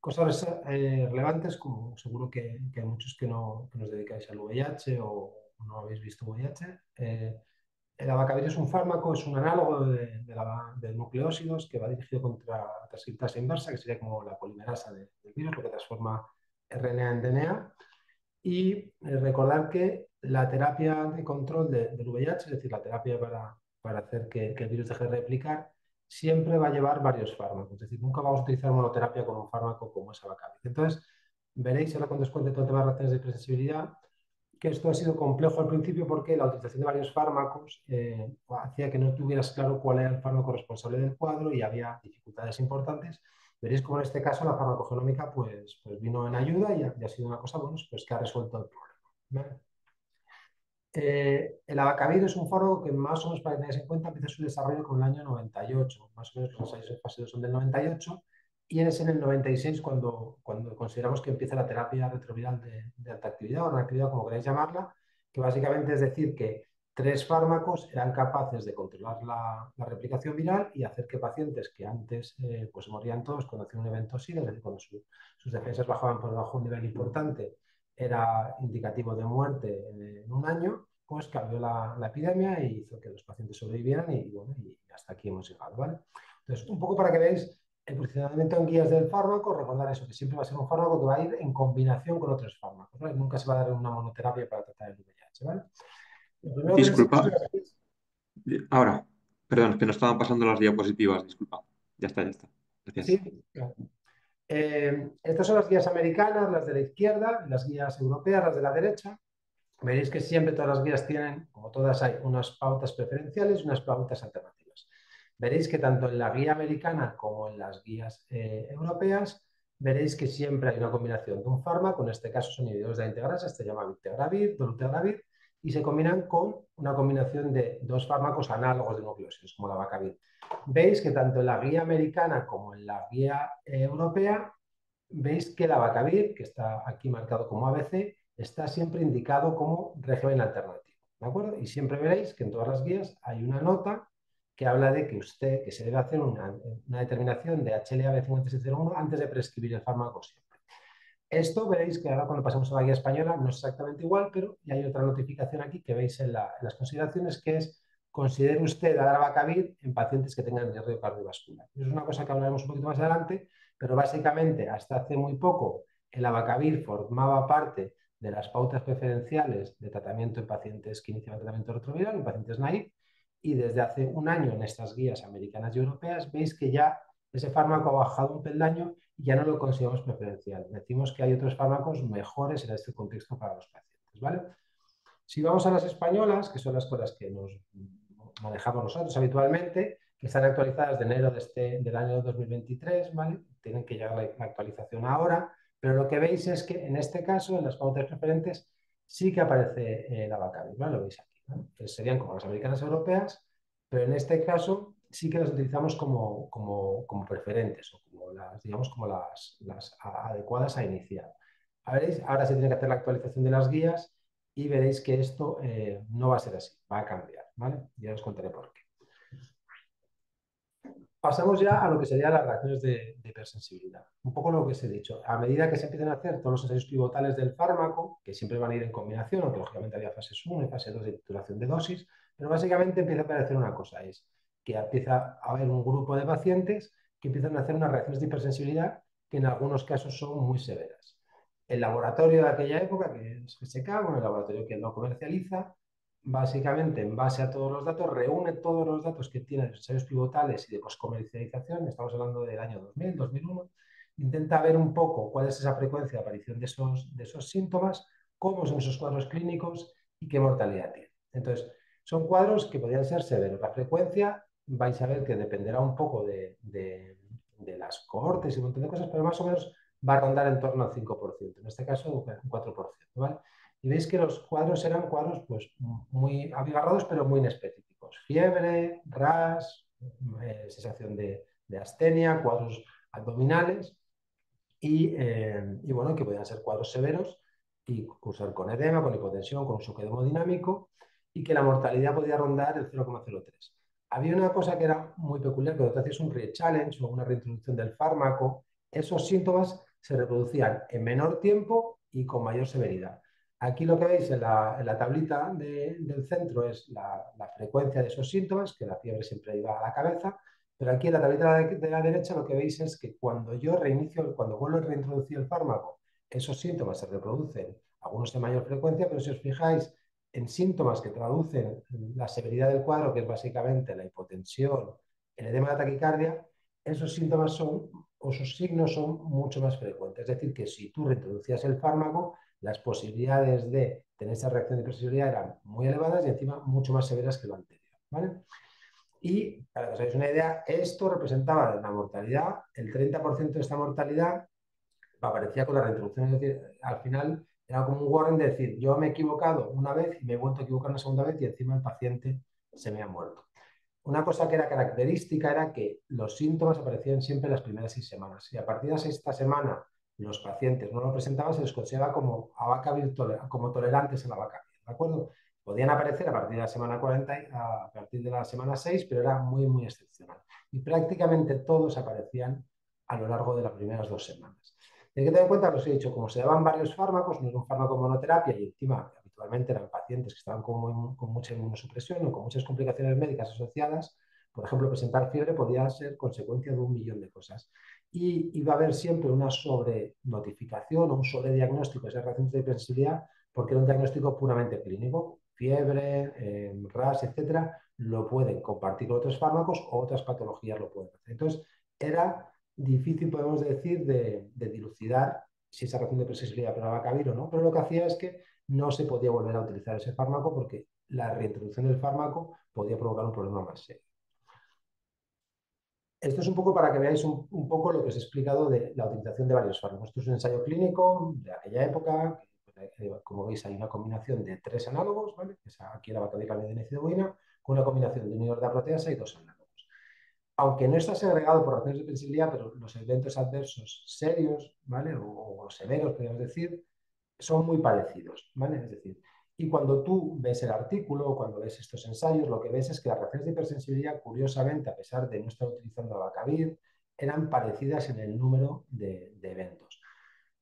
Cosas relevantes, como seguro que hay muchos que no os dedicáis al VIH o no habéis visto VIH. El abacavir es un fármaco, es un análogo de nucleósidos que va dirigido contra la transcriptasa inversa, que sería como la polimerasa del virus, lo que transforma RNA en DNA. Y recordar que la terapia de control del VIH, es decir, la terapia para hacer que el virus deje de replicar, siempre va a llevar varios fármacos. Es decir, nunca vamos a utilizar monoterapia con un fármaco como es abacavir. Entonces, veréis ahora cuando os cuente todo el tema de reacciones de hipersensibilidad, que esto ha sido complejo al principio porque la utilización de varios fármacos hacía que no tuvieras claro cuál era el fármaco responsable del cuadro y había dificultades importantes. Veréis como en este caso la farmacogenómica pues vino en ayuda y ha sido una cosa bueno, pues que ha resuelto el problema. ¿Vale? El abacavir es un fármaco que más o menos para que tengáis en cuenta empieza su desarrollo con el año 98, más o menos los ensayos en fase 2 son del 98 y es en el 96 cuando consideramos que empieza la terapia retroviral de alta actividad o reactividad, como queráis llamarla, que básicamente es decir que 3 fármacos eran capaces de controlar la replicación viral y hacer que pacientes que antes pues morían todos cuando hacían un evento SIDA, es decir, cuando sus defensas bajaban por debajo de un nivel importante, era indicativo de muerte en un año, pues cambió la epidemia y hizo que los pacientes sobrevivieran y, bueno, y hasta aquí hemos llegado, ¿vale? Entonces, un poco para que veáis el posicionamiento en guías del fármaco, recordar eso, que siempre va a ser un fármaco que va a ir en combinación con otros fármacos, ¿vale? Nunca se va a dar una monoterapia para tratar el VIH, ¿vale? Lo primero que Disculpa, necesitamos ahora, perdón, que no estaban pasando las diapositivas, disculpa. Ya está, ya está. Gracias. sí, claro. Estas son las guías americanas, las de la izquierda, las guías europeas, las de la derecha. Veréis que siempre todas las guías tienen, como todas hay, unas pautas preferenciales y unas pautas alternativas. Veréis que tanto en la guía americana como en las guías europeas, veréis que siempre hay una combinación de un fármaco, en este caso son inhibidores de la integrasa, este se llama Bictegravir, dolutegravir, y se combinan con una combinación de dos fármacos análogos de nucleósidos, como la Vacavir. Veis que tanto en la guía americana como en la guía europea, veis que la Vacavir, que está aquí marcado como ABC, está siempre indicado como régimen alternativo, ¿de acuerdo? Y siempre veréis que en todas las guías hay una nota que habla de que se debe hacer una determinación de HLA-B5601 antes de prescribir el fármaco siempre. Esto veréis que ahora cuando pasamos a la guía española no es exactamente igual, pero ya hay otra notificación aquí que veis en las consideraciones, que es: considere usted dar Vacavir en pacientes que tengan riesgo cardiovascular. Es una cosa que hablaremos un poquito más adelante, pero básicamente hasta hace muy poco el Avacavir formaba parte de las pautas preferenciales de tratamiento en pacientes que inician el tratamiento retroviral, en pacientes naive, y desde hace un año en estas guías americanas y europeas veis que ya ese fármaco ha bajado un peldaño y ya no lo consideramos preferencial. Decimos que hay otros fármacos mejores en este contexto para los pacientes, ¿vale? Si vamos a las españolas, que son las cosas que nos manejamos nosotros habitualmente, que están actualizadas de enero del año 2023, ¿vale? Tienen que llegar la actualización ahora, pero lo que veis es que en este caso, en las pautas preferentes, sí que aparece la Vacavir, ¿vale? Lo veis aquí, ¿no? Serían como las americanas europeas, pero en este caso sí que las utilizamos como preferentes o como digamos, como las adecuadas a iniciar. Veréis, ahora se tiene que hacer la actualización de las guías y veréis que esto no va a ser así, va a cambiar, ¿vale? Ya os contaré por qué. Pasamos ya a lo que serían las reacciones de hipersensibilidad. Un poco lo que os he dicho. A medida que se empiezan a hacer todos los ensayos pivotales del fármaco, que siempre van a ir en combinación, aunque lógicamente había fases 1 y fase 2 de titulación de dosis, pero básicamente empieza a aparecer una cosa, es que empieza a haber un grupo de pacientes que empiezan a hacer unas reacciones de hipersensibilidad que en algunos casos son muy severas. El laboratorio de aquella época, que es GSK, bueno, el laboratorio que lo comercializa, básicamente, en base a todos los datos, reúne todos los datos que tiene de ensayos pivotales y de poscomercialización, estamos hablando del año 2000, 2001, intenta ver un poco cuál es esa frecuencia de aparición de esos síntomas, cómo son esos cuadros clínicos y qué mortalidad tiene. Entonces, son cuadros que podrían ser severos. La frecuencia vais a ver que dependerá un poco de las cohortes y un montón de cosas, pero más o menos va a rondar en torno al 5%, en este caso un 4%, ¿vale? Y veis que los cuadros eran cuadros pues, muy abigarrados, pero muy inespecíficos. Fiebre, ras, sensación de astenia, cuadros abdominales y bueno, que podían ser cuadros severos y cursar con edema, con hipotensión, con un shock hemodinámico, y que la mortalidad podía rondar el 0,03. Había una cosa que era muy peculiar, que cuando te hacías un re-challenge o una reintroducción del fármaco, esos síntomas se reproducían en menor tiempo y con mayor severidad. Aquí lo que veis en la tablita del centro es la frecuencia de esos síntomas, que la fiebre siempre iba a la cabeza, pero aquí en la tablita de la derecha lo que veis es que cuando cuando vuelvo a reintroducir el fármaco, esos síntomas se reproducen, algunos de mayor frecuencia, pero si os fijáis en síntomas que traducen la severidad del cuadro, que es básicamente la hipotensión, el edema de la taquicardia, esos síntomas o sus signos son mucho más frecuentes. Es decir, que si tú reintroducías el fármaco, las posibilidades de tener esa reacción de hipersensibilidad eran muy elevadas y encima mucho más severas que lo anterior, ¿vale? Y para que os hagáis una idea, esto representaba la mortalidad, el 30% de esta mortalidad aparecía con la reintroducción, es decir, al final era como un warning de decir, yo me he equivocado una vez y me he vuelto a equivocar una segunda vez y encima el paciente se me ha muerto. Una cosa que era característica era que los síntomas aparecían siempre en las primeras 6 semanas y a partir de la 6ª semana los pacientes no lo presentaban, se les consideraba como tolerantes a la Avacavir, ¿de acuerdo? Podían aparecer a partir de la semana 40, a partir de la semana 6, pero era muy, muy excepcional. Y prácticamente todos aparecían a lo largo de las primeras 2 semanas. Hay que tener en cuenta, lo os he dicho, como se daban varios fármacos, no era un fármaco monoterapia y encima habitualmente eran pacientes que estaban con mucha inmunosupresión o con muchas complicaciones médicas asociadas. Por ejemplo, presentar fiebre podía ser consecuencia de un millón de cosas. Y iba a haber siempre una sobrenotificación o un sobrediagnóstico de esas reacciones de hipersensibilidad porque era un diagnóstico puramente clínico. Fiebre, ras, etcétera, lo pueden compartir con otros fármacos o otras patologías lo pueden hacer. Entonces, era difícil, podemos decir, de dilucidar si esa reacción de hipersensibilidad era Avacavir o no, pero lo que hacía es que no se podía volver a utilizar ese fármaco porque la reintroducción del fármaco podía provocar un problema más serio. Esto es un poco para que veáis un poco lo que os he explicado de la utilización de varios fármacos. Esto es un ensayo clínico de aquella época. Como veis, hay una combinación de 3 análogos, ¿vale? Aquí la bacavir, la necidobuina, con una combinación de un inhibidor de la proteasa y 2 análogos. Aunque no está segregado por razones de sensibilidad, pero los eventos adversos serios, ¿vale? O severos, podríamos decir, son muy parecidos, ¿vale? Es decir, y cuando tú ves el artículo o cuando ves estos ensayos, lo que ves es que las reacciones de hipersensibilidad, curiosamente, a pesar de no estar utilizando abacavir, eran parecidas en el número de eventos.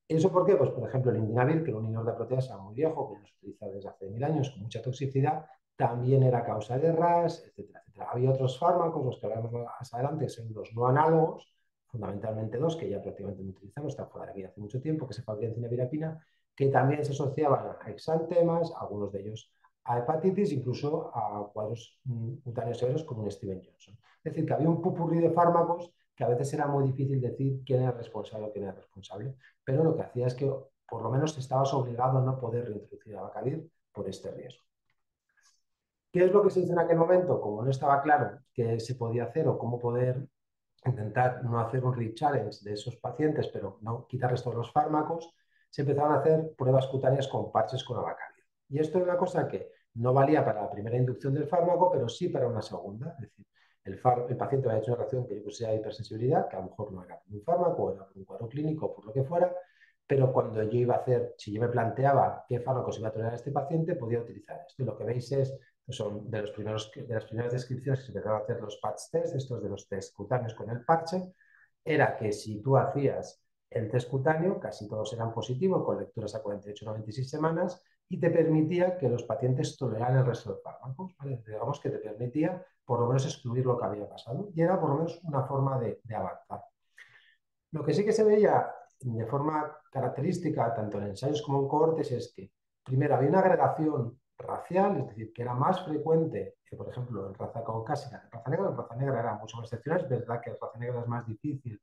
¿Eso por qué? Pues, por ejemplo, el indinavir, que era un inhibidor de proteasa muy viejo, que no se utiliza desde hace 1000 años, con mucha toxicidad, también era causa de RAS, etcétera, etcétera. Había otros fármacos, los que hablaremos más adelante, que son los no análogos, fundamentalmente 2, que ya prácticamente no utilizamos, están fuera de aquí hace mucho tiempo, que se fabrican cinabirapina, que también se asociaban a exantemas, algunos de ellos a hepatitis, incluso a cuadros cutáneos severos como un Steven Johnson. Es decir, que había un popurrí de fármacos que a veces era muy difícil decir quién era responsable o quién era responsable, pero lo que hacía es que por lo menos estabas obligado a no poder reintroducir abacavir por este riesgo. ¿Qué es lo que se hizo en aquel momento? Como no estaba claro qué se podía hacer o cómo poder intentar no hacer un re-challenge de esos pacientes, pero no quitarles todos los fármacos, se empezaron a hacer pruebas cutáneas con parches con abacavir. Y esto era una cosa que no valía para la primera inducción del fármaco, pero sí para una segunda. Es decir, el paciente había hecho una reacción que yo consideraba hipersensibilidad, que a lo mejor no era por un fármaco, o era por un cuadro clínico, o por lo que fuera, pero cuando yo iba a hacer, si yo me planteaba qué fármacos iba a tolerar a este paciente, podía utilizar esto. Y lo que veis es, son de las primeras descripciones que se empezaron a hacer los patch test, estos de los test cutáneos con el parche, era que si tú hacías el test cutáneo, casi todos eran positivos, con lecturas a 48-96 semanas, y te permitía que los pacientes toleraran el resto de fármacos, ¿vale? Digamos que te permitía por lo menos excluir lo que había pasado, y era por lo menos una forma de avanzar. Lo que sí que se veía de forma característica, tanto en ensayos como en cohortes, es que primero había una agregación racial, es decir, que era más frecuente que, por ejemplo, en raza caucásica que en raza negra. En raza negra era mucho más excepcional, es verdad que en raza negra es más difícil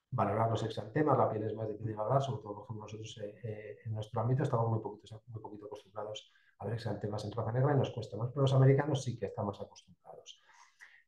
valorar los exantemas, la piel es más difícil de valorar, sobre todo, por ejemplo, nosotros en nuestro ámbito estamos muy poquito acostumbrados a ver exantemas en raza negra y nos cuesta más, pero los americanos sí que estamos acostumbrados.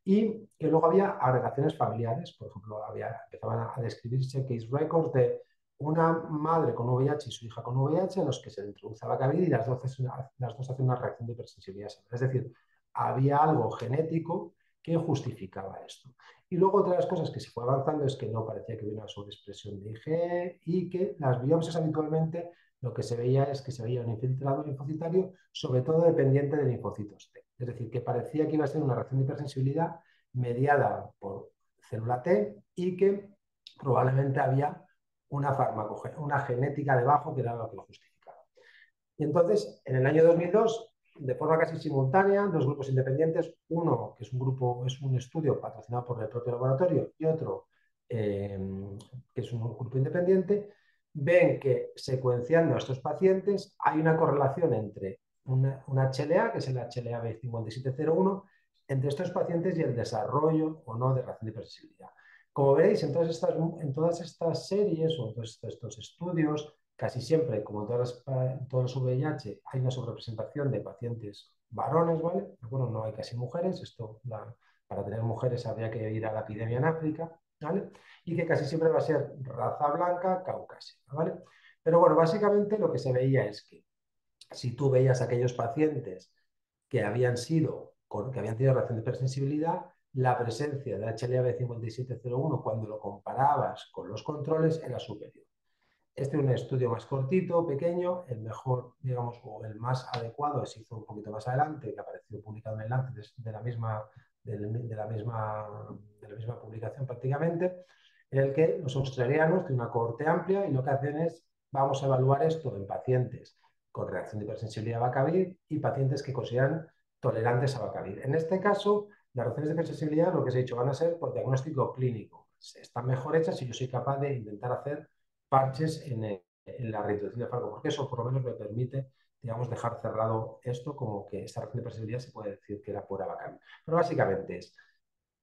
Y que luego había agregaciones familiares, por ejemplo, empezaban a describirse case records de una madre con VIH y su hija con VIH, en los que se le introduce abacavir y las dos hacen una reacción de hipersensibilidad. Es decir, había algo genético que justificaba esto. Y luego otra de las cosas que se fue avanzando es que no parecía que hubiera una sobreexpresión de IgE y que las biopsias habitualmente lo que se veía es que se veía un infiltrado linfocitario, sobre todo dependiente de linfocitos T. Es decir, que parecía que iba a ser una reacción de hipersensibilidad mediada por célula T y que probablemente había una genética debajo que era lo que lo justificaba. Y entonces, en el año 2002, de forma casi simultánea, dos grupos independientes, uno que es un estudio patrocinado por el propio laboratorio y otro que es un grupo independiente, ven que secuenciando a estos pacientes hay una correlación entre una HLA, que es el HLA B5701, entre estos pacientes y el desarrollo o no de reacción de hipersensibilidad. Como veréis, en todas estas series o en todos estos estudios, casi siempre, como en todos los VIH, hay una sobrerepresentación de pacientes varones, ¿vale? Bueno, no hay casi mujeres, para tener mujeres habría que ir a la epidemia en África, ¿vale? Y que casi siempre va a ser raza blanca, caucásica, ¿vale? Pero bueno, básicamente lo que se veía es que si tú veías a aquellos pacientes que habían tenido reacción de hipersensibilidad, la presencia de HLA-B5701 cuando lo comparabas con los controles era superior. Este es un estudio más cortito, pequeño, el mejor, digamos, o el más adecuado se hizo un poquito más adelante, que apareció publicado en el Lancet de la misma publicación prácticamente, en el que los australianos tienen una cohorte amplia y lo que hacen es, vamos a evaluar esto en pacientes con reacción de hipersensibilidad a abacavir y pacientes que consideran tolerantes a abacavir. En este caso, las reacciones de hipersensibilidad, lo que os he dicho, van a ser por diagnóstico clínico. Están mejor hechas si yo soy capaz de intentar hacer parches en la reintroducción de fármaco, porque eso por lo menos me permite, digamos, dejar cerrado esto como que esta reacción de hipersensibilidad se puede decir que era por abacavir. Pero básicamente es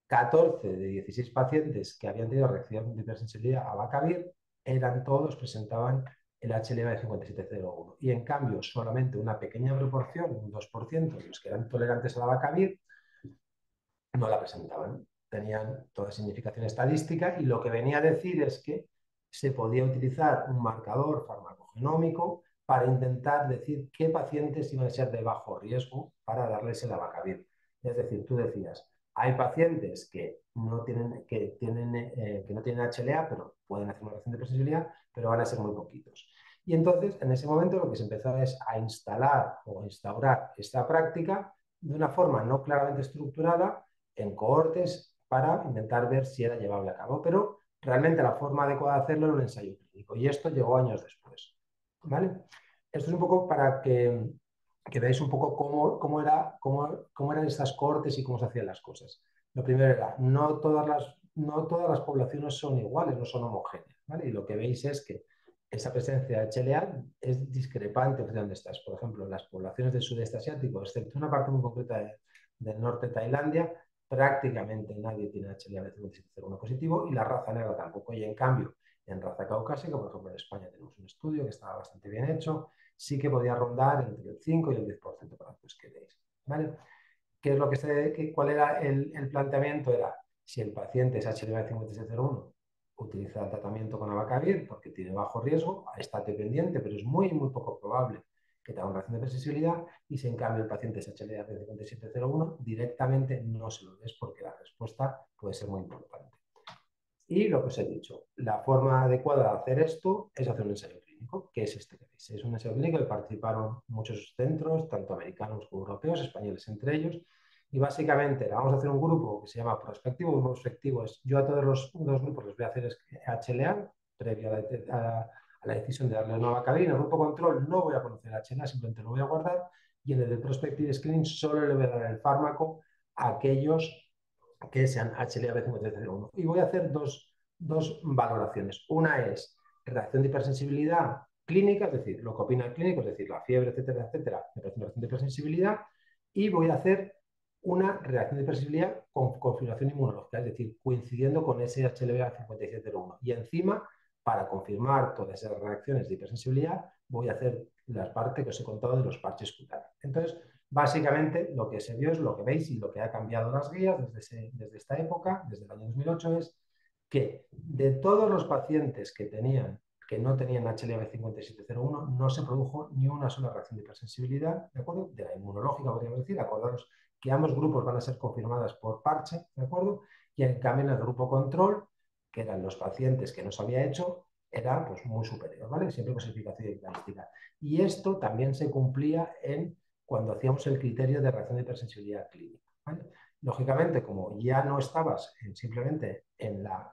14 de 16 pacientes que habían tenido reacción de hipersensibilidad a abacavir, presentaban el HLA-B5701. Y en cambio, solamente una pequeña proporción, un 2% de los que eran tolerantes al abacavir, no la presentaban. tenían toda significación estadística y lo que venía a decir es que se podía utilizar un marcador farmacogenómico para intentar decir qué pacientes iban a ser de bajo riesgo para darles el abacavir. Es decir, tú decías, hay pacientes que no tienen HLA, pero pueden hacer una reacción de hipersensibilidad, pero van a ser muy poquitos. Y entonces, en ese momento, lo que se empezó es a instalar o instaurar esta práctica de una forma no claramente estructurada en cohortes para intentar ver si era llevable a cabo. Pero realmente la forma adecuada de hacerlo era un ensayo clínico y esto llegó años después. ¿Vale? Esto es un poco para que veáis un poco cómo eran estas cohortes y cómo se hacían las cosas. Lo primero era, no todas las poblaciones son iguales, no son homogéneas, ¿vale? Y lo que veis es que esa presencia de HLA es discrepante de donde estás. Por ejemplo, en las poblaciones del sudeste asiático, excepto una parte muy concreta del norte de Tailandia, prácticamente nadie tiene HLA-B5701 positivo y la raza negra tampoco. Y en cambio, en raza caucásica, por ejemplo, en España tenemos un estudio que estaba bastante bien hecho, sí que podía rondar entre el 5 y el 10% para que os quedéis. ¿Vale? ¿Qué es lo cuál era el planteamiento? Era, si el paciente es HLA-5701, utiliza el tratamiento con abacavir porque tiene bajo riesgo, estate pendiente, pero es muy, muy poco probable que tenga una reacción de hipersensibilidad, y si en cambio el paciente es HLA-5701, directamente no se lo des porque la respuesta puede ser muy importante. Y lo que os he dicho, la forma adecuada de hacer esto es hacer un ensayo clínico, que es este que veis. Es un ensayo clínico que participaron muchos centros, tanto americanos como europeos, españoles entre ellos, y básicamente vamos a hacer un grupo que se llama prospectivo. Un prospectivo es, yo a todos los grupos les voy a hacer HLA, previo a la decisión de darle una abacavir. En el grupo control no voy a conocer HLA, simplemente lo voy a guardar, y en el de prospective screening solo le voy a dar el fármaco a aquellos que sean HLA-B5301. Y voy a hacer dos valoraciones. Una es reacción de hipersensibilidad clínica, es decir, lo que opina el clínico, es decir, la fiebre, etcétera, etcétera, reacción de hipersensibilidad. Y voy a hacer una reacción de hipersensibilidad con configuración inmunológica, es decir, coincidiendo con ese HLA-5701. Y encima, para confirmar todas esas reacciones de hipersensibilidad, voy a hacer la parte que os he contado de los parches cutáneos. Entonces, básicamente, lo que se vio es lo que veis, y lo que ha cambiado las guías desde esta época, desde el año 2008, es que de todos los pacientes que no tenían HLA-B5701, no se produjo ni una sola reacción de hipersensibilidad, ¿de acuerdo? De la inmunológica, podríamos decir. Acordaros que ambos grupos van a ser confirmadas por parche, ¿de acuerdo? Y en cambio, en el grupo control, que eran los pacientes que no se había hecho, era pues muy superior, ¿vale? Siempre con significación estadística. Y esto también se cumplía cuando hacíamos el criterio de reacción de hipersensibilidad clínica, ¿vale? Lógicamente, como ya no estabas simplemente en la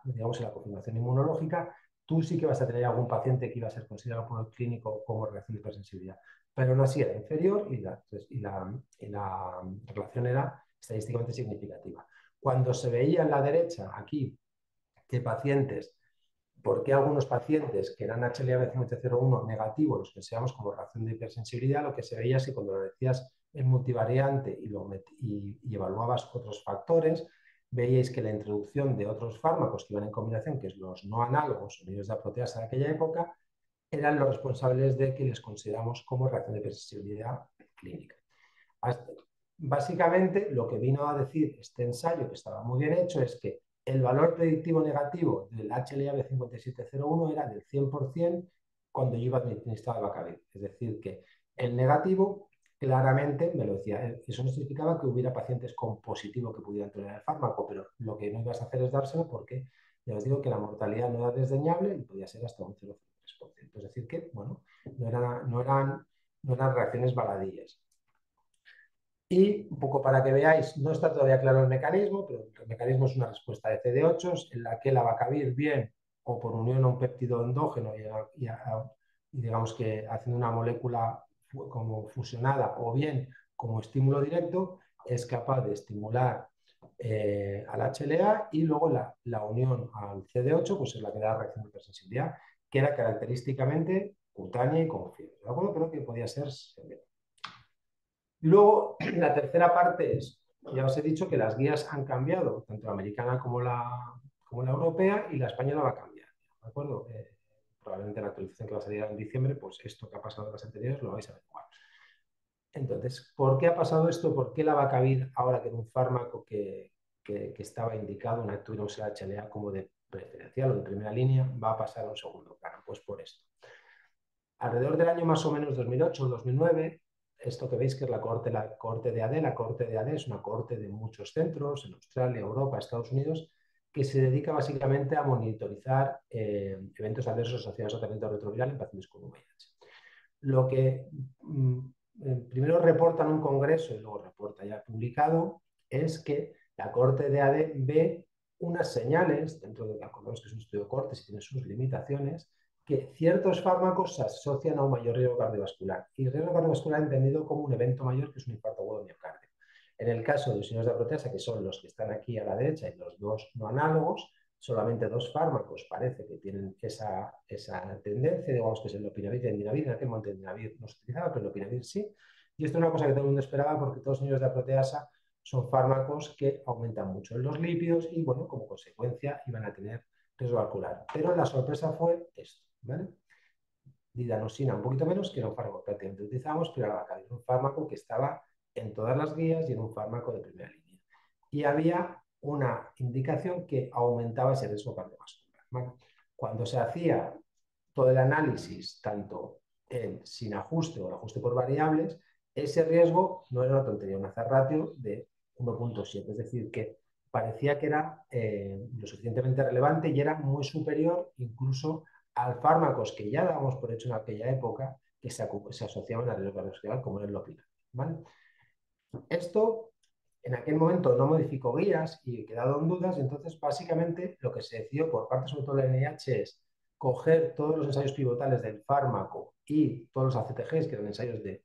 confirmación inmunológica, tú sí que vas a tener algún paciente que iba a ser considerado por el clínico como reacción de hipersensibilidad, pero aún así era inferior y la relación era estadísticamente significativa. Cuando se veía en la derecha, aquí, que pacientes, ¿por qué algunos pacientes que eran HLA-B5701 negativos, los que seamos como reacción de hipersensibilidad, lo que se veía es que cuando lo decías en multivariante y evaluabas otros factores, veíais que la introducción de otros fármacos que iban en combinación, que es los no análogos unidos de la proteasa de aquella época, eran los responsables de que les consideramos como reacción de hipersensibilidad clínica. Básicamente, lo que vino a decir este ensayo, que estaba muy bien hecho, es que el valor predictivo negativo del HLA-B5701 era del 100% cuando yo iba a administrar abacavir. Es decir, que el negativo claramente me lo decía. Eso no significaba que hubiera pacientes con positivo que pudieran tolerar el fármaco, pero lo que no ibas a hacer es dárselo porque ya os digo que la mortalidad no era desdeñable y podía ser hasta un 0,3%. Es decir, que bueno, no eran reacciones baladíes. Y un poco para que veáis, no está todavía claro el mecanismo, pero el mecanismo es una respuesta de CD8 en la que el abacavir, bien o por unión a un péptido endógeno y digamos que haciendo una molécula como fusionada, o bien como estímulo directo, es capaz de estimular al HLA, y luego la unión al CD8 pues es la que da reacción de hipersensibilidad, que era característicamente cutánea y con fiebre, ¿de acuerdo? Pero que podía ser severa. Luego, la tercera parte es, ya os he dicho que las guías han cambiado, tanto la americana como la europea, y la española va a cambiar, ¿de acuerdo? Probablemente la actualización que va a salir en diciembre, pues esto que ha pasado en las anteriores lo vais a ver igual. Entonces, ¿por qué ha pasado esto? ¿Por qué el abacavir, ahora que era un fármaco que que estaba indicado una tuviéramos el HLA como de preferencial o de primera línea, va a pasar a un segundo plano, pues por esto. Alrededor del año más o menos 2008 o 2009, esto que veis que es la cohorte de AD, la cohorte de AD es una cohorte de muchos centros en Australia, Europa, Estados Unidos, que se dedica básicamente a monitorizar eventos adversos asociados a tratamiento retroviral en pacientes con VIH. Lo que primero reporta en un congreso y luego reporta ya publicado es que la cohorte de AD ve unas señales, dentro de que acordamos que es un estudio de cohortes y tiene sus limitaciones, que ciertos fármacos se asocian a un mayor riesgo cardiovascular. Y riesgo cardiovascular entendido como un evento mayor, que es un infarto agudo de miocardio. En el caso de los inhibidores de la proteasa, que son los que están aquí a la derecha y los dos no análogos, solamente dos fármacos parece que tienen esa tendencia, digamos que es el lopinavir y el dinavir. En aquel momento el dinavir no se utilizaba, pero el lopinavir sí. Y esto es una cosa que todo el mundo esperaba porque todos los inhibidores de la proteasa son fármacos que aumentan mucho los lípidos y, bueno, como consecuencia iban a tener riesgo vascular. Pero la sorpresa fue esto, ¿vale? Didanosina un poquito menos, que era un fármaco que prácticamente utilizamos, pero la vaca era un fármaco que estaba en todas las guías y era un fármaco de primera línea. Y había una indicación que aumentaba ese riesgo cardiovascular, ¿vale? Cuando se hacía todo el análisis, tanto el sin ajuste o el ajuste por variables, ese riesgo no era una tontería, un hazard ratio de 1.7, es decir, que parecía que era lo suficientemente relevante y era muy superior incluso a fármacos que ya dábamos por hecho en aquella época que se asociaban al riesgo cardiovascular, como era el lopinavir, ¿vale? Esto en aquel momento no modificó guías y quedado en dudas, y entonces básicamente lo que se decidió por parte sobre todo de la NIH es coger todos los ensayos pivotales del fármaco y todos los ACTGs, que eran ensayos que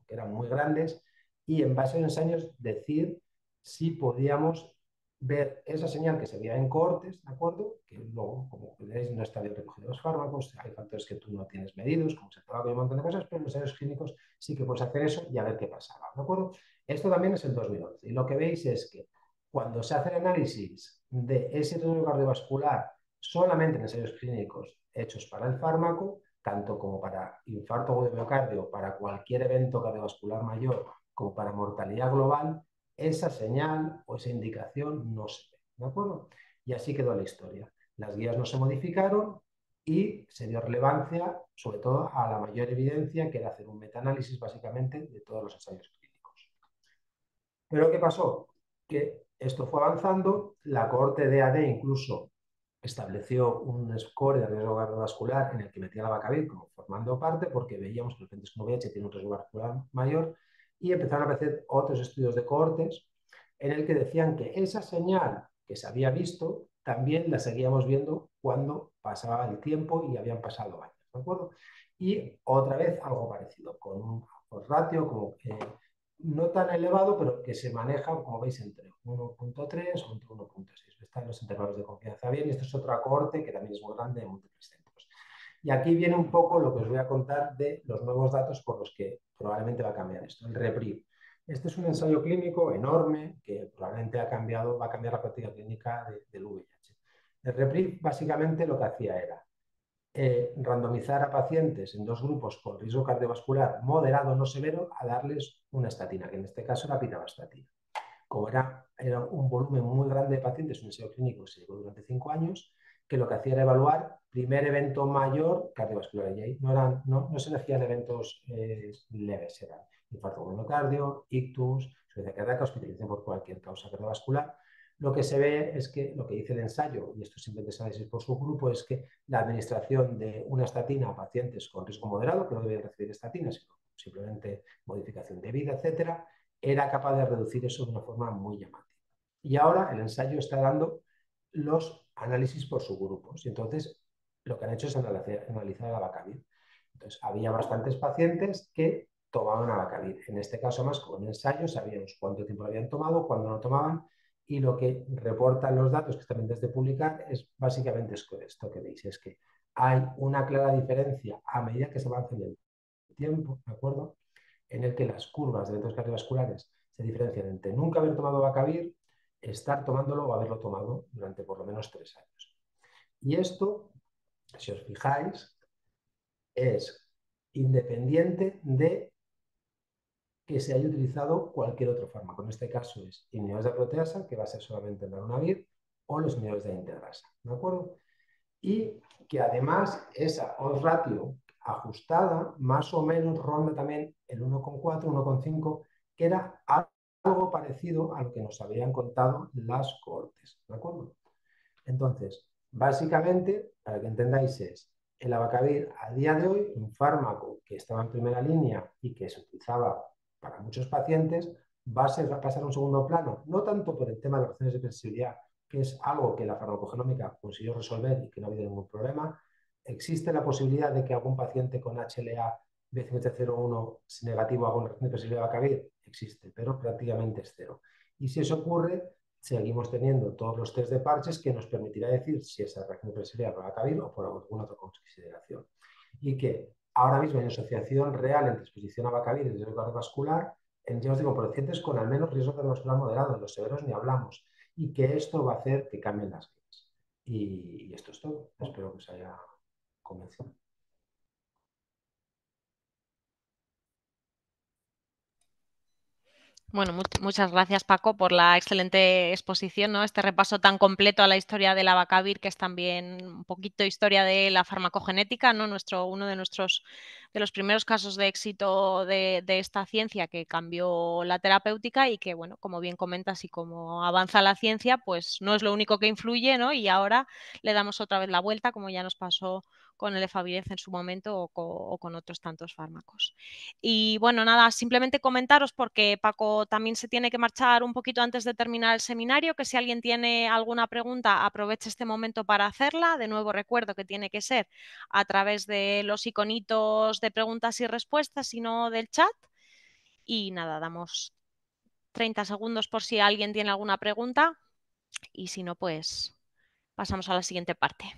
eran muy grandes, y en base a los ensayos decir si podíamos ver esa señal que se veía en cohortes, ¿de acuerdo? Que luego, como veis, no está bien recogido los fármacos, hay factores que tú no tienes medidos, como el tabaco y un montón de cosas, pero en los ensayos clínicos sí que puedes hacer eso y a ver qué pasaba, ¿de acuerdo? Esto también es el 2011. Y lo que veis es que cuando se hace el análisis de ese riesgo cardiovascular solamente en ensayos clínicos hechos para el fármaco, tanto como para infarto agudo de miocardio, para cualquier evento cardiovascular mayor, como para mortalidad global, esa señal o esa indicación no se ve, ¿de acuerdo? Y así quedó la historia. Las guías no se modificaron y se dio relevancia, sobre todo, a la mayor evidencia, que era hacer un metaanálisis básicamente de todos los ensayos clínicos. Pero ¿qué pasó? Que esto fue avanzando, la cohorte de AD incluso estableció un score de riesgo cardiovascular en el que metía la Vacavir como formando parte, porque veíamos que los pacientes con VIH tienen un riesgo vascular mayor, y empezaron a aparecer otros estudios de cohortes en el que decían que esa señal que se había visto también la seguíamos viendo cuando pasaba el tiempo y habían pasado años, ¿de acuerdo? Y otra vez algo parecido, con un ratio como no tan elevado, pero que se maneja, como veis, entre 1.3 o entre 1.6. Están los intervalos de confianza bien, y esto es otra cohorte que también es muy grande de múltiples centros. Y aquí viene un poco lo que os voy a contar de los nuevos datos por los que probablemente va a cambiar esto, el REPRIV. Este es un ensayo clínico enorme que probablemente va a cambiar la práctica clínica del VIH. El REPRIV básicamente lo que hacía era randomizar a pacientes en dos grupos con riesgo cardiovascular moderado no severo a darles una estatina, que en este caso era pitavastatina. Como era un volumen muy grande de pacientes, un ensayo clínico que se llevó durante 5 años, que lo que hacía era evaluar primer evento mayor cardiovascular. Y ahí no se elegían eventos leves, eran infarto de miocardio, ictus, insuficiencia cardíaca, hospitalización por cualquier causa cardiovascular. Lo que se ve es que lo que dice el ensayo, y esto simplemente es análisis por subgrupo, es que la administración de una estatina a pacientes con riesgo moderado, que no deben recibir estatinas, sino simplemente modificación de vida, etcétera, era capaz de reducir eso de una forma muy llamativa. Y ahora el ensayo está dando los análisis por subgrupos. Y entonces lo que han hecho es analizar la Vacavir. Entonces había bastantes pacientes que tomaban Vacavir. En este caso, más como en ensayo, sabíamos cuánto tiempo lo habían tomado, cuándo no tomaban, y lo que reportan los datos que están pendientes de publicar es básicamente esto que veis, es que hay una clara diferencia a medida que se avanza en el tiempo, ¿de acuerdo? En el que las curvas de eventos cardiovasculares se diferencian entre nunca haber tomado Vacavir, estar tomándolo o haberlo tomado durante por lo menos 3 años. Y esto, si os fijáis, es independiente de que se haya utilizado cualquier otro fármaco. En este caso es inhibidores de proteasa, que va a ser solamente el darunavir, o los inhibidores de integrasa, ¿de acuerdo? Y que además esa odds ratio ajustada más o menos ronda también el 1,4, 1,5, que era algo parecido a lo que nos habían contado las cohortes, ¿de acuerdo? Entonces, básicamente, para que entendáis, es el abacavir a día de hoy, un fármaco que estaba en primera línea y que se utilizaba para muchos pacientes, va a pasar a un segundo plano, no tanto por el tema de las razones de sensibilidad, que es algo que la farmacogenómica consiguió resolver y que no ha habido ningún problema. Existe la posibilidad de que algún paciente con HLA B5701 negativo haga una reacción de sensibilidad de abacavir, existe, pero prácticamente es cero. Y si eso ocurre, seguimos teniendo todos los test de parches que nos permitirá decir si esa reacción de sensibilidad va a cabir o por alguna otra consideración. Y que ahora mismo hay asociación real entre exposición a abacavir y riesgo cardiovascular ya os digo, por pacientes con al menos riesgo cardiovascular moderado, en los severos ni hablamos, y que esto va a hacer que cambien las guías. Y esto es todo. Espero que os haya convencido. Bueno, muchas gracias, Paco, por la excelente exposición, ¿no? Este repaso tan completo a la historia del abacavir, que es también un poquito historia de la farmacogenética, ¿no? Uno de los primeros casos de éxito de esta ciencia que cambió la terapéutica y que, bueno, como bien comentas y como avanza la ciencia, pues no es lo único que influye, ¿no? Y ahora le damos otra vez la vuelta, como ya nos pasó con el Efavirenz en su momento o con otros tantos fármacos. Y bueno, nada, simplemente comentaros porque Paco también se tiene que marchar un poquito antes de terminar el seminario, que si alguien tiene alguna pregunta, aproveche este momento para hacerla. De nuevo recuerdo que tiene que ser a través de los iconitos de preguntas y respuestas y no del chat. Y nada, damos 30 segundos por si alguien tiene alguna pregunta y si no, pues pasamos a la siguiente parte.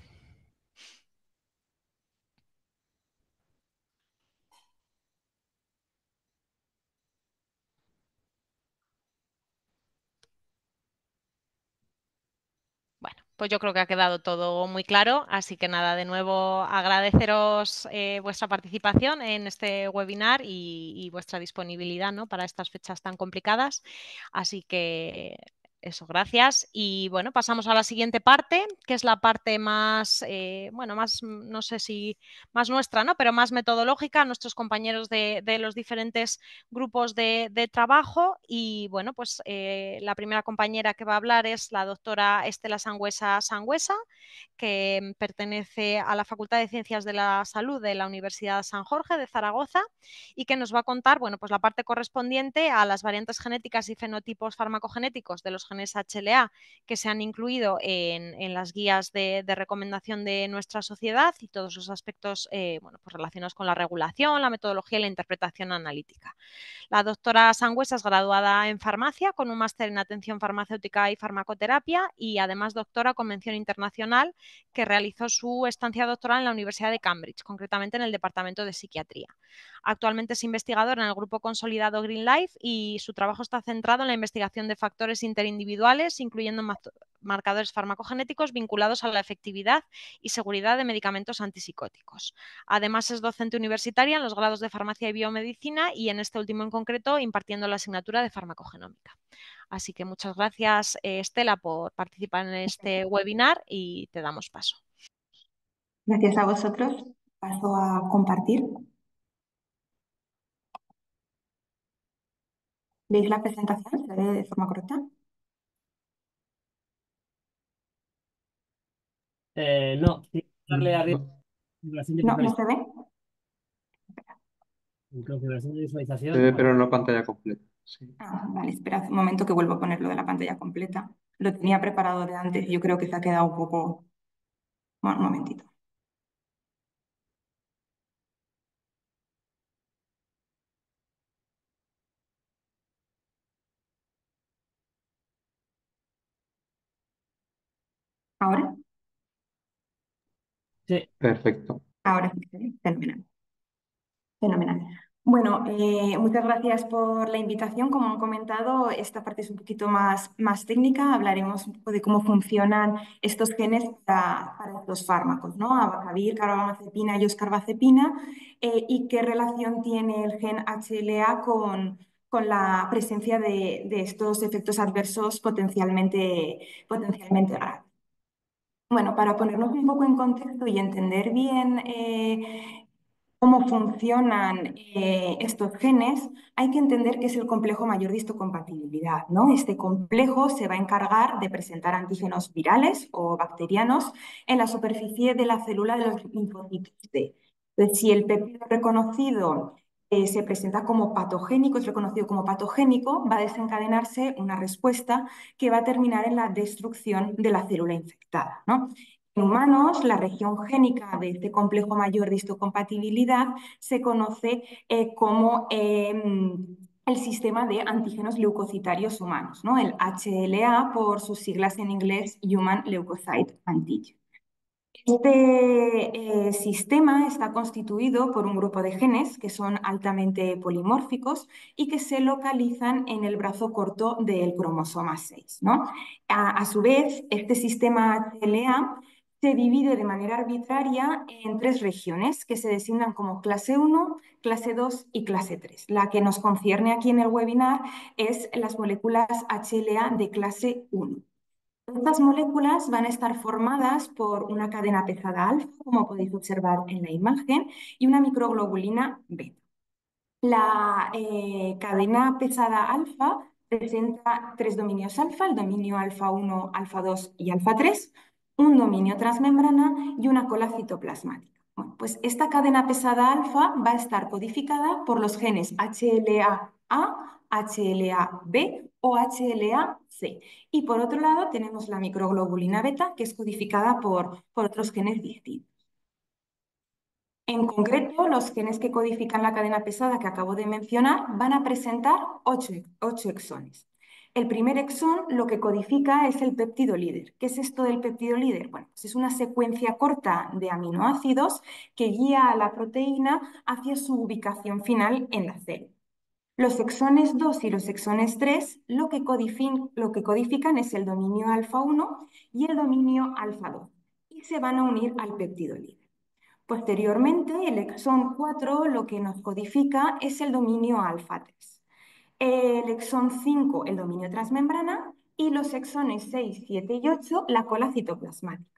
Bueno, pues yo creo que ha quedado todo muy claro, así que nada, de nuevo agradeceros vuestra participación en este webinar y vuestra disponibilidad, ¿no? Para estas fechas tan complicadas. Así que eso, gracias. Y bueno, pasamos a la siguiente parte, que es la parte más, bueno, más, no sé si más nuestra, ¿no? Pero más metodológica, nuestros compañeros de los diferentes grupos de trabajo. Y bueno, pues la primera compañera que va a hablar es la doctora Estela Sangüesa Sangüesa, que pertenece a la Facultad de Ciencias de la Salud de la Universidad San Jorge de Zaragoza y que nos va a contar, bueno, pues la parte correspondiente a las variantes genéticas y fenotipos farmacogenéticos de los genes HLA que se han incluido en las guías de recomendación de nuestra sociedad y todos los aspectos bueno, pues relacionados con la regulación, la metodología y la interpretación analítica. La doctora Sangüesa es graduada en farmacia con un máster en atención farmacéutica y farmacoterapia y además doctora con mención internacional que realizó su estancia doctoral en la Universidad de Cambridge, concretamente en el Departamento de Psiquiatría. Actualmente es investigadora en el grupo consolidado Green Life y su trabajo está centrado en la investigación de factores interindividuales, incluyendo marcadores farmacogenéticos vinculados a la efectividad y seguridad de medicamentos antipsicóticos. Además es docente universitaria en los grados de farmacia y biomedicina y en este último en concreto impartiendo la asignatura de farmacogenómica. Así que muchas gracias, Estela, por participar en este webinar y te damos paso. Gracias a vosotros. Paso a compartir. ¿Veis la presentación? ¿Se ve de forma correcta? No, tienes que darle arriba configuración de No se ve. configuración de visualización. Se ve, pero no pantalla completa. Sí. Vale, espera un momento que vuelvo a ponerlo de la pantalla completa. Lo tenía preparado de antes, yo creo que se ha quedado un poco... Bueno, un momentito. ¿Ahora? Sí. Perfecto. Ahora sí, fenomenal. Fenomenal. Bueno, muchas gracias por la invitación. Como han comentado, esta parte es un poquito más técnica. Hablaremos un poco de cómo funcionan estos genes para estos fármacos, ¿no? Abacavir, carbamazepina y oscarbazepina, y qué relación tiene el gen HLA con con la presencia de estos efectos adversos potencialmente graves. Bueno, para ponernos un poco en contexto y entender bien cómo funcionan estos genes, hay que entender qué es el complejo mayor de histocompatibilidad, ¿no? Este complejo se va a encargar de presentar antígenos virales o bacterianos en la superficie de la célula de los linfocitos T. Entonces, si el péptido reconocido se presenta como patogénico, es reconocido como patogénico, va a desencadenarse una respuesta que va a terminar en la destrucción de la célula infectada, ¿no? En humanos, la región génica de este complejo mayor de histocompatibilidad se conoce como el sistema de antígenos leucocitarios humanos, ¿no? El HLA por sus siglas en inglés, Human Leukocyte Antigen. Este sistema está constituido por un grupo de genes que son altamente polimórficos y que se localizan en el brazo corto del cromosoma 6, ¿no? A su vez, este sistema HLA se divide de manera arbitraria en 3 regiones que se designan como clase 1, clase 2 y clase 3. La que nos concierne aquí en el webinar es las moléculas HLA de clase 1. Estas moléculas van a estar formadas por una cadena pesada alfa, como podéis observar en la imagen, y una microglobulina beta. La cadena pesada alfa presenta 3 dominios alfa, el dominio alfa 1, alfa 2 y alfa 3, un dominio transmembrana y una cola citoplasmática. Bueno, pues esta cadena pesada alfa va a estar codificada por los genes HLA-A, HLA-B o HLA-C. Y por otro lado tenemos la microglobulina beta, que es codificada por otros genes distintos. En concreto, los genes que codifican la cadena pesada que acabo de mencionar van a presentar 8 exones. El primer exón lo que codifica es el péptido líder. ¿Qué es esto del péptido líder? Bueno, pues es una secuencia corta de aminoácidos que guía a la proteína hacia su ubicación final en la célula. Los exones 2 y los exones 3 lo que codifican es el dominio alfa 1 y el dominio alfa 2 y se van a unir al péptido líder. Posteriormente, el exón 4 lo que nos codifica es el dominio alfa 3. El exón 5, el dominio transmembrana, y los exones 6, 7 y 8, la cola citoplasmática.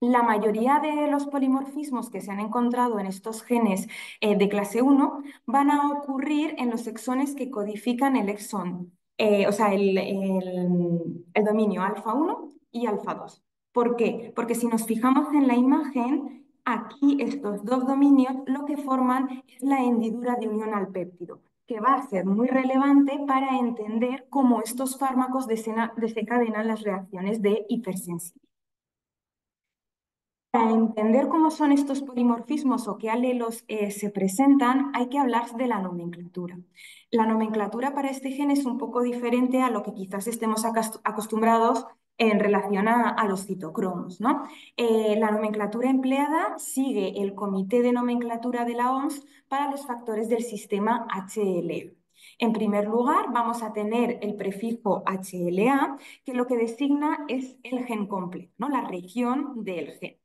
La mayoría de los polimorfismos que se han encontrado en estos genes de clase 1 van a ocurrir en los exones que codifican el exón, o sea, el dominio alfa 1 y alfa 2. ¿Por qué? Porque si nos fijamos en la imagen, aquí estos 2 dominios lo que forman es la hendidura de unión al péptido, que va a ser muy relevante para entender cómo estos fármacos desencadenan las reacciones de hipersensibilidad. Para entender cómo son estos polimorfismos o qué alelos se presentan, hay que hablar de la nomenclatura. La nomenclatura para este gen es un poco diferente a lo que quizás estemos acostumbrados en relación a los citocromos, ¿no? La nomenclatura empleada sigue el Comité de Nomenclatura de la OMS para los factores del sistema HLA. En primer lugar, vamos a tener el prefijo HLA, que lo que designa es el gen completo, ¿no? La región del gen.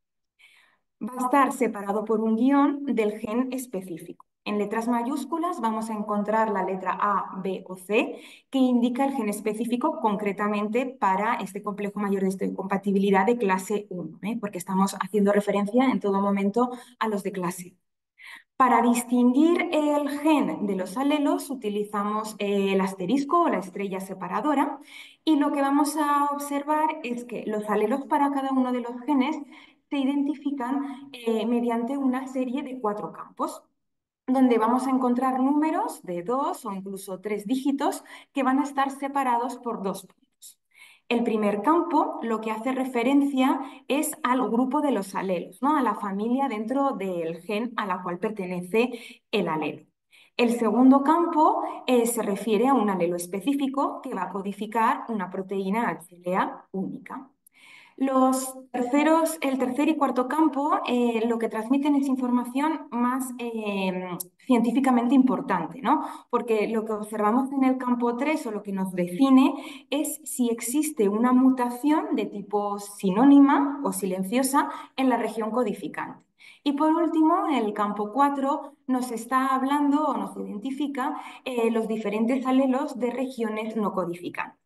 Va a estar separado por un guión del gen específico. En letras mayúsculas vamos a encontrar la letra A, B o C, que indica el gen específico concretamente para este complejo mayor de histocompatibilidad de clase 1, porque estamos haciendo referencia en todo momento a los de clase 1. Para distinguir el gen de los alelos utilizamos el asterisco o la estrella separadora y lo que vamos a observar es que los alelos para cada uno de los genes se identifican mediante una serie de 4 campos, donde vamos a encontrar números de 2 o incluso 3 dígitos que van a estar separados por 2 puntos. El primer campo lo que hace referencia es al grupo de los alelos, ¿no? A la familia dentro del gen a la cual pertenece el alelo. El segundo campo se refiere a un alelo específico que va a codificar una proteína HLA única. El tercer y cuarto campo lo que transmiten es información más científicamente importante, ¿no? Porque lo que observamos en el campo 3 o lo que nos define es si existe una mutación de tipo sinónima o silenciosa en la región codificante. Y por último, el campo 4 nos está hablando o nos identifica los diferentes alelos de regiones no codificantes.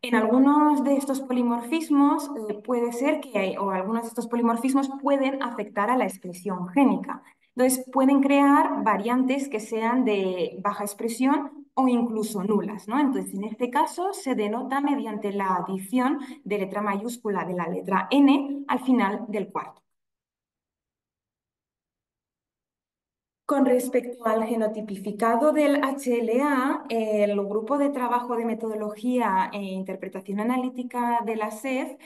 En algunos de estos polimorfismos puede ser que, o algunos de estos polimorfismos pueden afectar a la expresión génica. Entonces, pueden crear variantes que sean de baja expresión o incluso nulas, ¿no? Entonces, en este caso se denota mediante la adición de letra mayúscula de la letra N al final del cuarto. Con respecto al genotipificado del HLA, el grupo de trabajo de metodología e interpretación analítica de la SEF,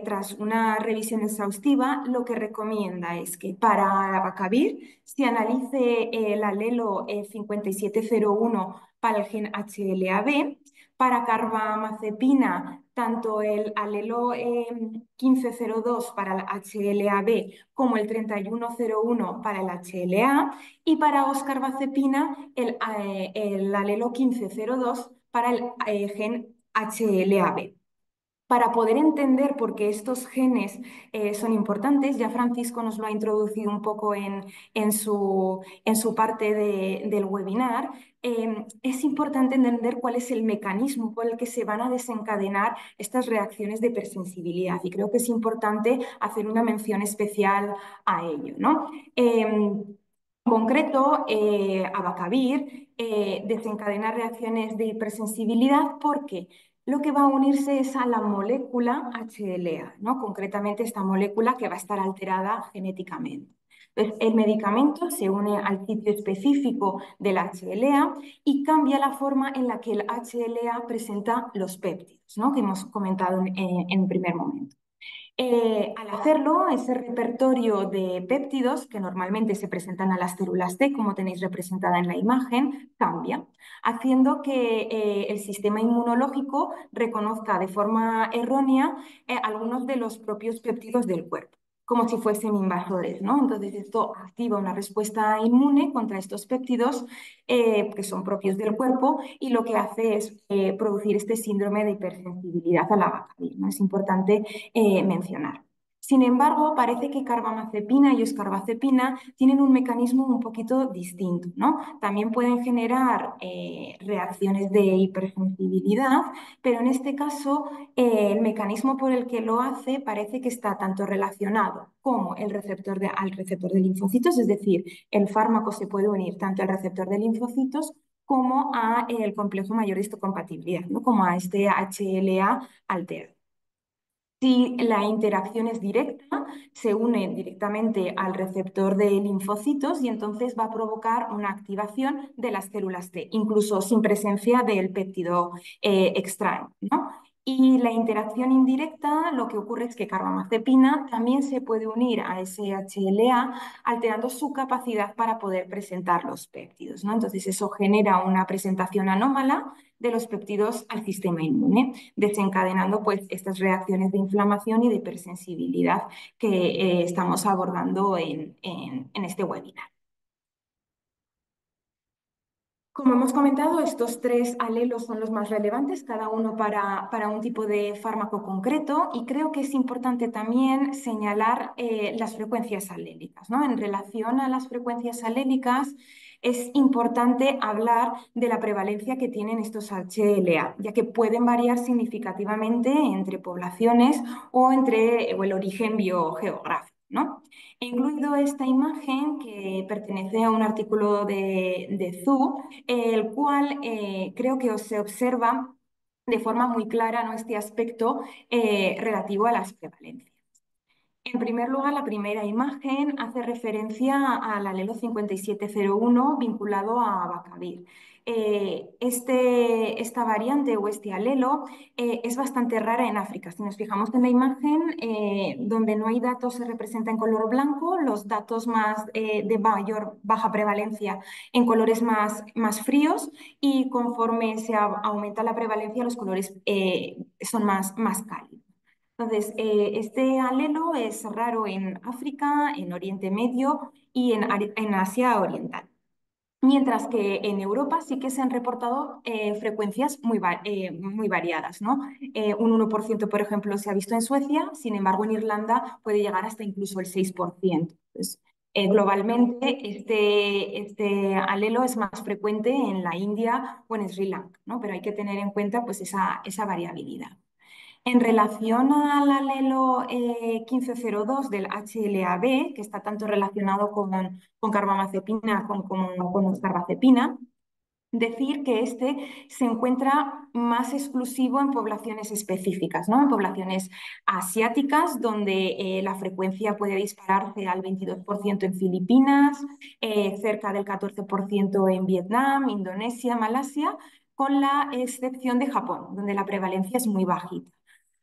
tras una revisión exhaustiva, lo que recomienda es que para abacavir se analice el alelo 5701 para el gen HLA-B, para carbamazepina, tanto el alelo 1502 para el HLA-B como el 3101 para el HLA, y para oscarbazepina el alelo 1502 para el gen HLA-B. Para poder entender por qué estos genes son importantes, ya Francisco nos lo ha introducido un poco en su parte del webinar, es importante entender cuál es el mecanismo por el que se van a desencadenar estas reacciones de hipersensibilidad, y creo que es importante hacer una mención especial a ello, ¿no? En concreto, abacavir desencadena reacciones de hipersensibilidad porque lo que va a unirse es a la molécula HLA, ¿no? Concretamente esta molécula que va a estar alterada genéticamente. Entonces, el medicamento se une al sitio específico del HLA y cambia la forma en la que el HLA presenta los péptidos, ¿no? Que hemos comentado en primer momento. Al hacerlo, ese repertorio de péptidos que normalmente se presentan a las células T, como tenéis representada en la imagen, cambia, haciendo que el sistema inmunológico reconozca de forma errónea algunos de los propios péptidos del cuerpo, como si fuesen invasores, ¿no? Entonces esto activa una respuesta inmune contra estos péptidos que son propios del cuerpo, y lo que hace es producir este síndrome de hipersensibilidad a la bacteria, ¿no? Es importante mencionar. Sin embargo, parece que carbamazepina y oscarbazepina tienen un mecanismo un poquito distinto, ¿no? También pueden generar reacciones de hipersensibilidad, pero en este caso el mecanismo por el que lo hace parece que está tanto relacionado como al receptor de linfocitos, es decir, el fármaco se puede unir tanto al receptor de linfocitos como al complejo mayor de histocompatibilidad, ¿no? Como a este HLA alterado. Si la interacción es directa, se une directamente al receptor de linfocitos y entonces va a provocar una activación de las células T, incluso sin presencia del péptido extraño, ¿no? Y la interacción indirecta, lo que ocurre es que carbamazepina también se puede unir a ese HLA, alterando su capacidad para poder presentar los péptidos, ¿no? Entonces eso genera una presentación anómala de los péptidos al sistema inmune, desencadenando pues estas reacciones de inflamación y de hipersensibilidad que estamos abordando en este webinar. Como hemos comentado, estos tres alelos son los más relevantes, cada uno para un tipo de fármaco concreto, y creo que es importante también señalar las frecuencias alélicas, ¿no? En relación a las frecuencias alélicas, es importante hablar de la prevalencia que tienen estos HLA, ya que pueden variar significativamente entre poblaciones o entre el origen biogeográfico, ¿no? He incluido esta imagen que pertenece a un artículo de Zhu, el cual creo que se observa de forma muy clara, ¿no?, este aspecto relativo a las prevalencias. En primer lugar, la primera imagen hace referencia al alelo 5701 vinculado a abacavir. Esta variante o este alelo es bastante rara en África. Si nos fijamos en la imagen, donde no hay datos se representa en color blanco, los datos más de baja prevalencia en colores más fríos, y conforme se aumenta la prevalencia los colores son más cálidos. Entonces, este alelo es raro en África, en Oriente Medio y en Asia Oriental. Mientras que en Europa sí que se han reportado frecuencias muy variadas, ¿no? Un 1%, por ejemplo, se ha visto en Suecia, sin embargo, en Irlanda puede llegar hasta incluso el 6%. Entonces, globalmente, este alelo es más frecuente en la India o en Sri Lanka, ¿no? Pero hay que tener en cuenta pues, esa variabilidad. En relación al alelo 1502 del HLA-B, que está tanto relacionado con carbamazepina como con oxcarbazepina, decir que este se encuentra más exclusivo en poblaciones específicas, ¿no? En poblaciones asiáticas, donde la frecuencia puede dispararse al 22% en Filipinas, cerca del 14% en Vietnam, Indonesia, Malasia, con la excepción de Japón, donde la prevalencia es muy bajita.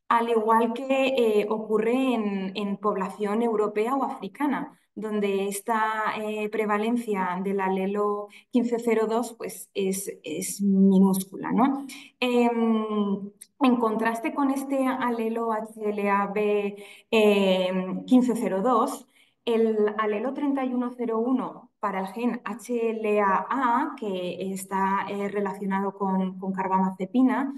Al igual que ocurre en población europea o africana, donde esta prevalencia del alelo 1502 pues, es minúscula, ¿no? En contraste con este alelo HLA-B 1502, el alelo 3101 para el gen HLA-A, que está relacionado con carbamazepina,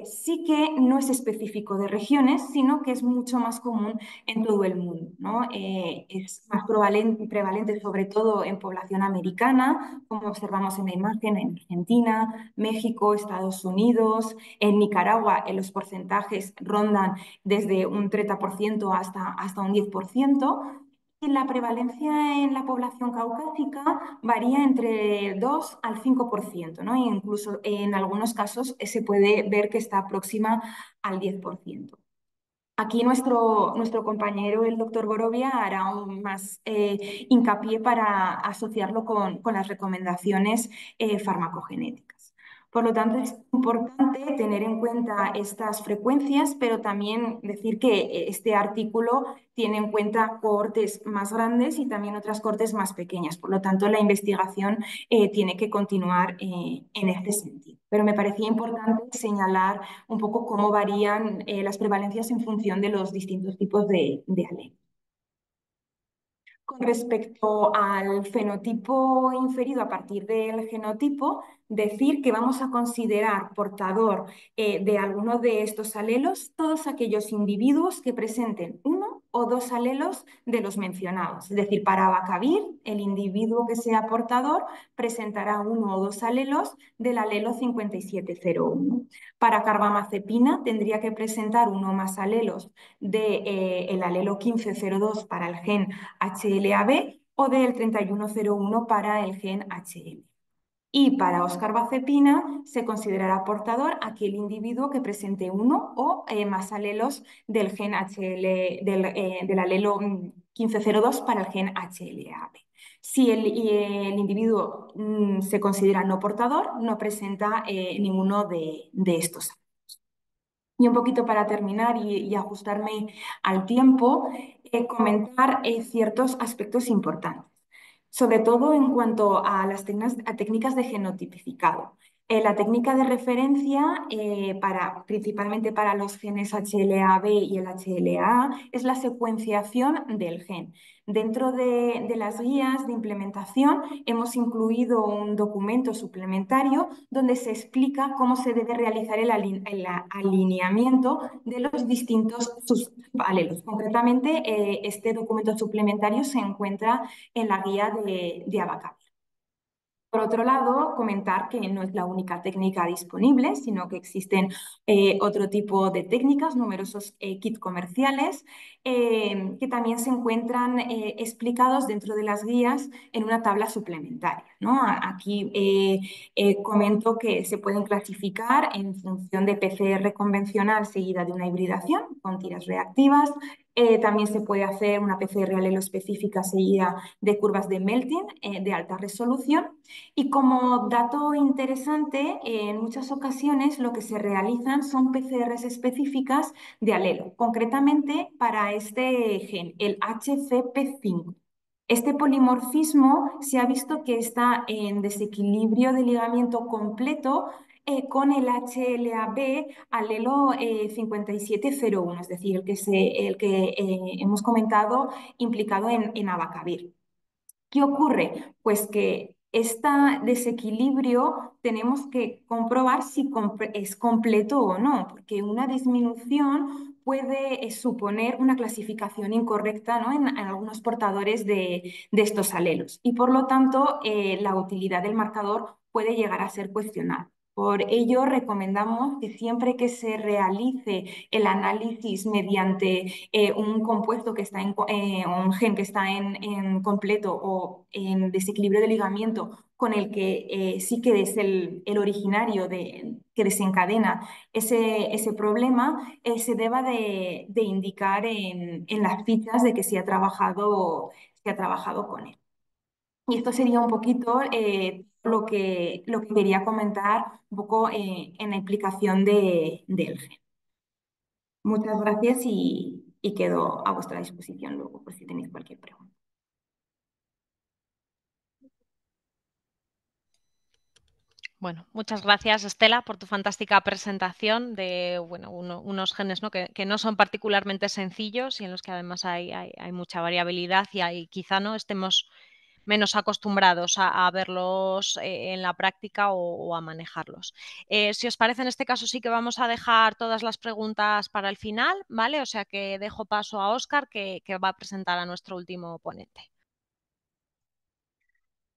sí que no es específico de regiones, sino que es mucho más común en todo el mundo, ¿no? Es más prevalente sobre todo en población americana, como observamos en la imagen, en Argentina, México, Estados Unidos, en Nicaragua los porcentajes rondan desde un 30% hasta un 10%. Y la prevalencia en la población caucásica varía entre 2 al 5%, ¿no? E incluso en algunos casos se puede ver que está próxima al 10%. Aquí nuestro compañero, el doctor Gorovia, hará aún más hincapié para asociarlo con las recomendaciones farmacogenéticas. Por lo tanto, es importante tener en cuenta estas frecuencias, pero también decir que este artículo tiene en cuenta cohortes más grandes y también otras cohortes más pequeñas. Por lo tanto, la investigación tiene que continuar en este sentido. Pero me parecía importante señalar un poco cómo varían las prevalencias en función de los distintos tipos de alelo. Con respecto al fenotipo inferido a partir del genotipo, decir que vamos a considerar portador de alguno de estos alelos todos aquellos individuos que presenten uno o dos alelos de los mencionados. Es decir, para abacavir, el individuo que sea portador presentará uno o dos alelos del alelo 5701. Para carbamazepina tendría que presentar uno o más alelos del alelo 1502 para el gen HLA-B o del 3101 para el gen HL. Y para oxcarbazepina se considerará portador aquel individuo que presente uno o más alelos del gen HL, del alelo 1502 para el gen HLA-B. Si el individuo se considera no portador, no presenta ninguno de estos. Y un poquito para terminar y ajustarme al tiempo, comentar ciertos aspectos importantes, sobre todo en cuanto a las técnicas de genotipificado. La técnica de referencia, principalmente para los genes HLA-B y el HLA, es la secuenciación del gen. Dentro de las guías de implementación hemos incluido un documento suplementario donde se explica cómo se debe realizar el alineamiento de los distintos subalelos. Concretamente, este documento suplementario se encuentra en la guía de Abacavir. Por otro lado, comentar que no es la única técnica disponible, sino que existen otro tipo de técnicas, numerosos kits comerciales, que también se encuentran explicados dentro de las guías en una tabla suplementaria, ¿no? Aquí comento que se pueden clasificar en función de PCR convencional seguida de una hibridación con tiras reactivas. También se puede hacer una PCR alelo específica seguida de curvas de Melting de alta resolución. Y como dato interesante, en muchas ocasiones lo que se realizan son PCRs específicas de alelo, concretamente para este gen, el HCP5. Este polimorfismo se ha visto que está en desequilibrio de ligamiento completo con el HLA-B alelo 5701, es decir, el que hemos comentado implicado en abacavir. ¿Qué ocurre? Pues que Este desequilibrio tenemos que comprobar si es completo o no, porque una disminución puede suponer una clasificación incorrecta, ¿no? en algunos portadores de estos alelos y por lo tanto la utilidad del marcador puede llegar a ser cuestionada. Por ello, recomendamos que siempre que se realice el análisis mediante un compuesto que está un gen que está en completo o en desequilibrio de ligamiento, con el que sí que es el originario que desencadena ese problema, se deba de indicar en las fichas de que se ha trabajado con él. Y esto sería un poquito lo que quería comentar un poco en la implicación del gen. Muchas gracias y quedo a vuestra disposición luego por si tenéis cualquier pregunta. Bueno, muchas gracias, Estela, por tu fantástica presentación de unos genes, ¿no? que no son particularmente sencillos y en los que además hay mucha variabilidad y quizá no estemos menos acostumbrados a verlos en la práctica o a manejarlos. Si os parece, en este caso sí que vamos a dejar todas las preguntas para el final, ¿vale? O sea que dejo paso a Óscar, que va a presentar a nuestro último ponente.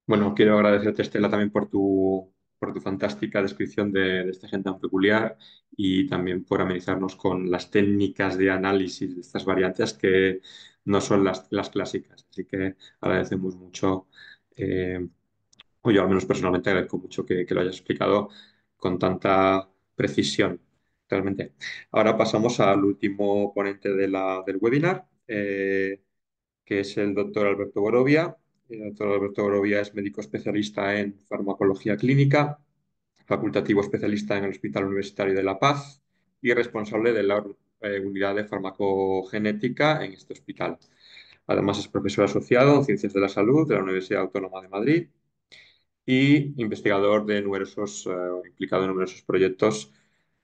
Bueno, quiero agradecerte, Estela, también por tu fantástica descripción de este gen tan peculiar y también por amenizarnos con las técnicas de análisis de estas variantes que no son las clásicas. Así que agradecemos mucho, o yo al menos personalmente agradezco mucho que lo hayas explicado con tanta precisión, realmente. Ahora pasamos al último ponente del webinar. Que es el doctor Alberto Borovia. El doctor Alberto Borovia es médico especialista en farmacología clínica, facultativo especialista en el Hospital Universitario de La Paz y responsable de la unidad de farmacogenética en este hospital. Además, es profesor asociado en Ciencias de la Salud de la Universidad Autónoma de Madrid y investigador implicado en numerosos proyectos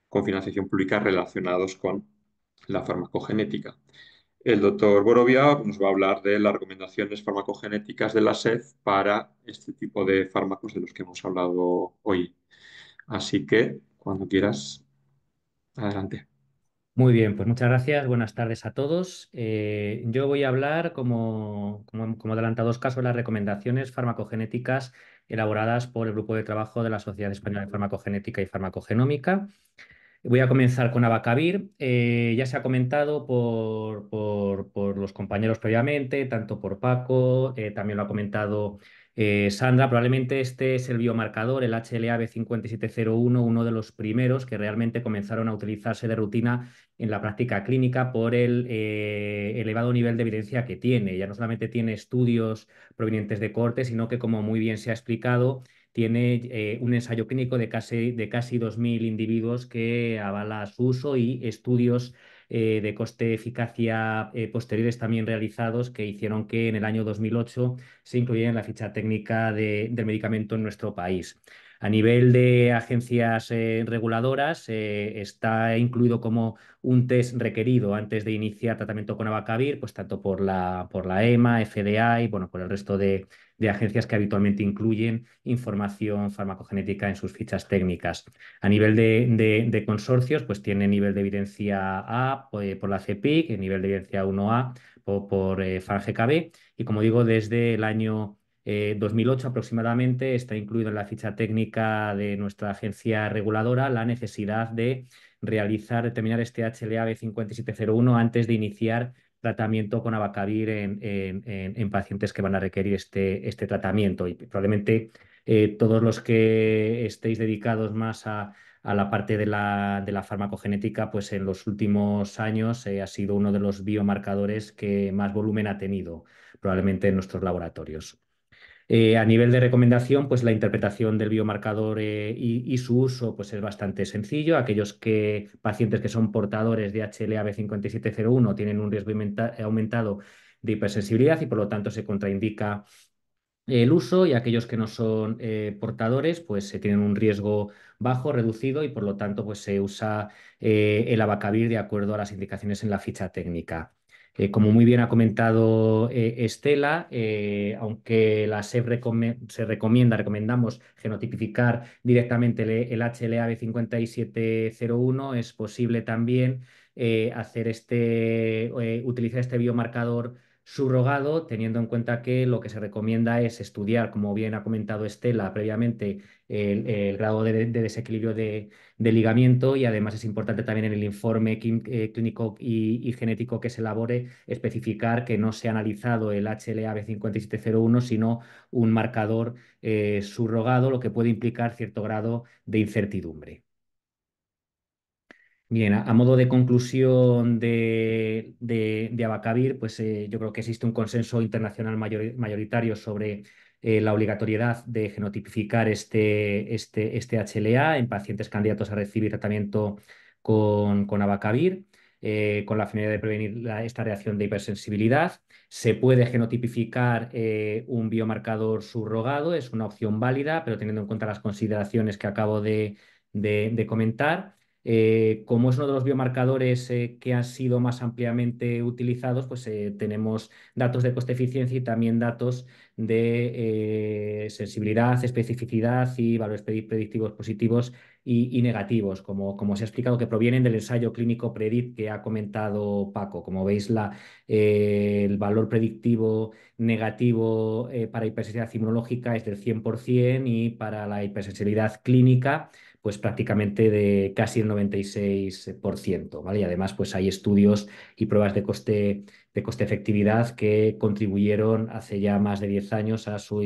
con financiación pública relacionados con la farmacogenética. El doctor Borovia nos va a hablar de las recomendaciones farmacogenéticas de la SED para este tipo de fármacos de los que hemos hablado hoy. Así que, cuando quieras, adelante. Muy bien, pues muchas gracias. Buenas tardes a todos. Yo voy a hablar, como adelantado Óscar, sobre las recomendaciones farmacogenéticas elaboradas por el Grupo de Trabajo de la Sociedad Española de Farmacogenética y Farmacogenómica. Voy a comenzar con Abacavir. Ya se ha comentado por los compañeros previamente, tanto por Paco, también lo ha comentado Sandra. Probablemente este es el biomarcador, el HLA-B5701, uno de los primeros que realmente comenzaron a utilizarse de rutina en la práctica clínica por el elevado nivel de evidencia que tiene. Ya no solamente tiene estudios provenientes de cohorte, sino que, como muy bien se ha explicado, tiene un ensayo clínico de casi 2.000 individuos que avala su uso y estudios de coste-eficacia posteriores también realizados que hicieron que en el año 2008 se incluyera en la ficha técnica del medicamento en nuestro país. A nivel de agencias reguladoras, está incluido como un test requerido antes de iniciar tratamiento con Abacavir, pues tanto por la EMA, FDA y por el resto de agencias que habitualmente incluyen información farmacogenética en sus fichas técnicas. A nivel de consorcios, pues tiene nivel de evidencia A por la CEPIC, nivel de evidencia 1A por FARGKB, y como digo, desde el año 2008 aproximadamente está incluido en la ficha técnica de nuestra agencia reguladora la necesidad de terminar este HLA-B5701 antes de iniciar tratamiento con Abacavir en pacientes que van a requerir este tratamiento. Y probablemente todos los que estéis dedicados más a la parte de la farmacogenética, pues en los últimos años ha sido uno de los biomarcadores que más volumen ha tenido, probablemente en nuestros laboratorios. A nivel de recomendación, pues la interpretación del biomarcador y su uso pues es bastante sencillo. Aquellos pacientes que son portadores de HLA-B5701 tienen un riesgo aumentado de hipersensibilidad y por lo tanto se contraindica el uso, y aquellos que no son portadores pues tienen un riesgo bajo, reducido, y por lo tanto pues se usa el Abacavir de acuerdo a las indicaciones en la ficha técnica. Como muy bien ha comentado Estela, aunque la SEP recomendamos genotipificar directamente el HLA-B5701, es posible también utilizar este biomarcador subrogado, teniendo en cuenta que lo que se recomienda es estudiar, como bien ha comentado Estela previamente, el grado de desequilibrio de ligamiento, y además es importante también en el informe clínico y genético que se elabore especificar que no se ha analizado el HLA-B5701, sino un marcador subrogado, lo que puede implicar cierto grado de incertidumbre. Bien, a modo de conclusión de Abacavir, pues yo creo que existe un consenso internacional mayoritario sobre la obligatoriedad de genotipificar este HLA en pacientes candidatos a recibir tratamiento con Abacavir, con la finalidad de prevenir esta reacción de hipersensibilidad. Se puede genotipificar un biomarcador subrogado, es una opción válida, pero teniendo en cuenta las consideraciones que acabo de comentar. Como es uno de los biomarcadores que han sido más ampliamente utilizados, pues tenemos datos de coste-eficiencia y también datos de sensibilidad, especificidad y valores predictivos positivos y negativos, como se ha explicado, que provienen del ensayo clínico PREDICT que ha comentado Paco. Como veis, el valor predictivo negativo para hipersensibilidad inmunológica es del 100% y para la hipersensibilidad clínica pues prácticamente de casi el 96%, ¿vale? Y además pues hay estudios y pruebas de coste-efectividad que contribuyeron hace ya más de 10 años a su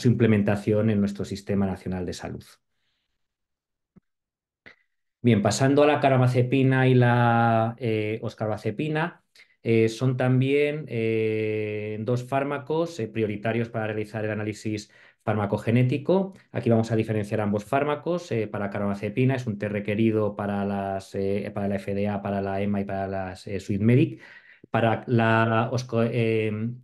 implementación en nuestro Sistema Nacional de Salud. Bien, pasando a la carbamazepina y la oscarbazepina, son también dos fármacos prioritarios para realizar el análisis farmacogenético. Aquí vamos a diferenciar ambos fármacos. Para carbamazepina es un test requerido para la FDA, para la EMA y para las Swissmedic. Para la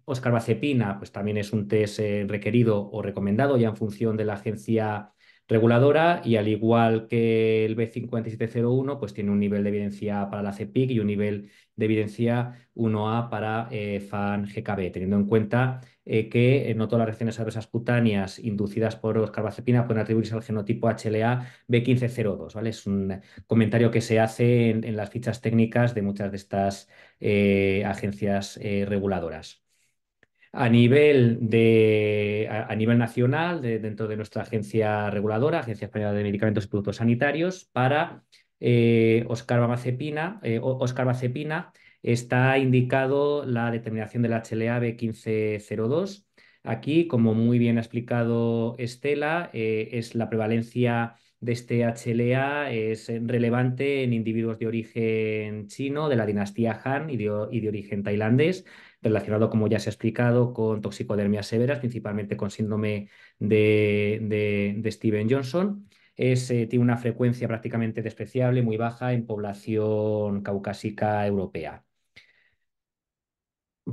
oscarbazepina, pues también es un test requerido o recomendado ya en función de la agencia reguladora, y al igual que el B5701, pues tiene un nivel de evidencia para la CEPIC y un nivel de evidencia 1A para FAN-GKB, teniendo en cuenta que no todas las reacciones adversas cutáneas inducidas por oscarbazepina pueden atribuirse al genotipo HLA B1502, ¿vale? Es un comentario que se hace en las fichas técnicas de muchas de estas agencias reguladoras. A nivel nacional, dentro de nuestra agencia reguladora, Agencia Española de Medicamentos y Productos Sanitarios, para oscarbazepina está indicado la determinación del HLA B1502. Aquí, como muy bien ha explicado Estela, es la prevalencia de este HLA es relevante en individuos de origen chino, de la dinastía Han y de origen tailandés, relacionado, como ya se ha explicado, con toxicodermias severas, principalmente con síndrome de Steven-Johnson. Tiene una frecuencia prácticamente despreciable, muy baja en población caucásica europea.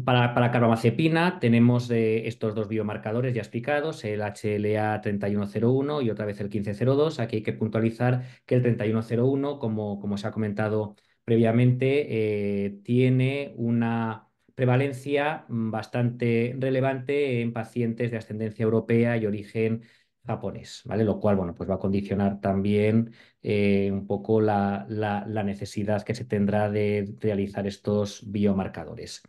Para carbamazepina tenemos estos dos biomarcadores ya explicados, el HLA-3101 y otra vez el 1502. Aquí hay que puntualizar que el 3101, como se ha comentado previamente, tiene una prevalencia bastante relevante en pacientes de ascendencia europea y origen japonés, ¿vale? Lo cual, bueno, pues va a condicionar también un poco la necesidad que se tendrá de realizar estos biomarcadores.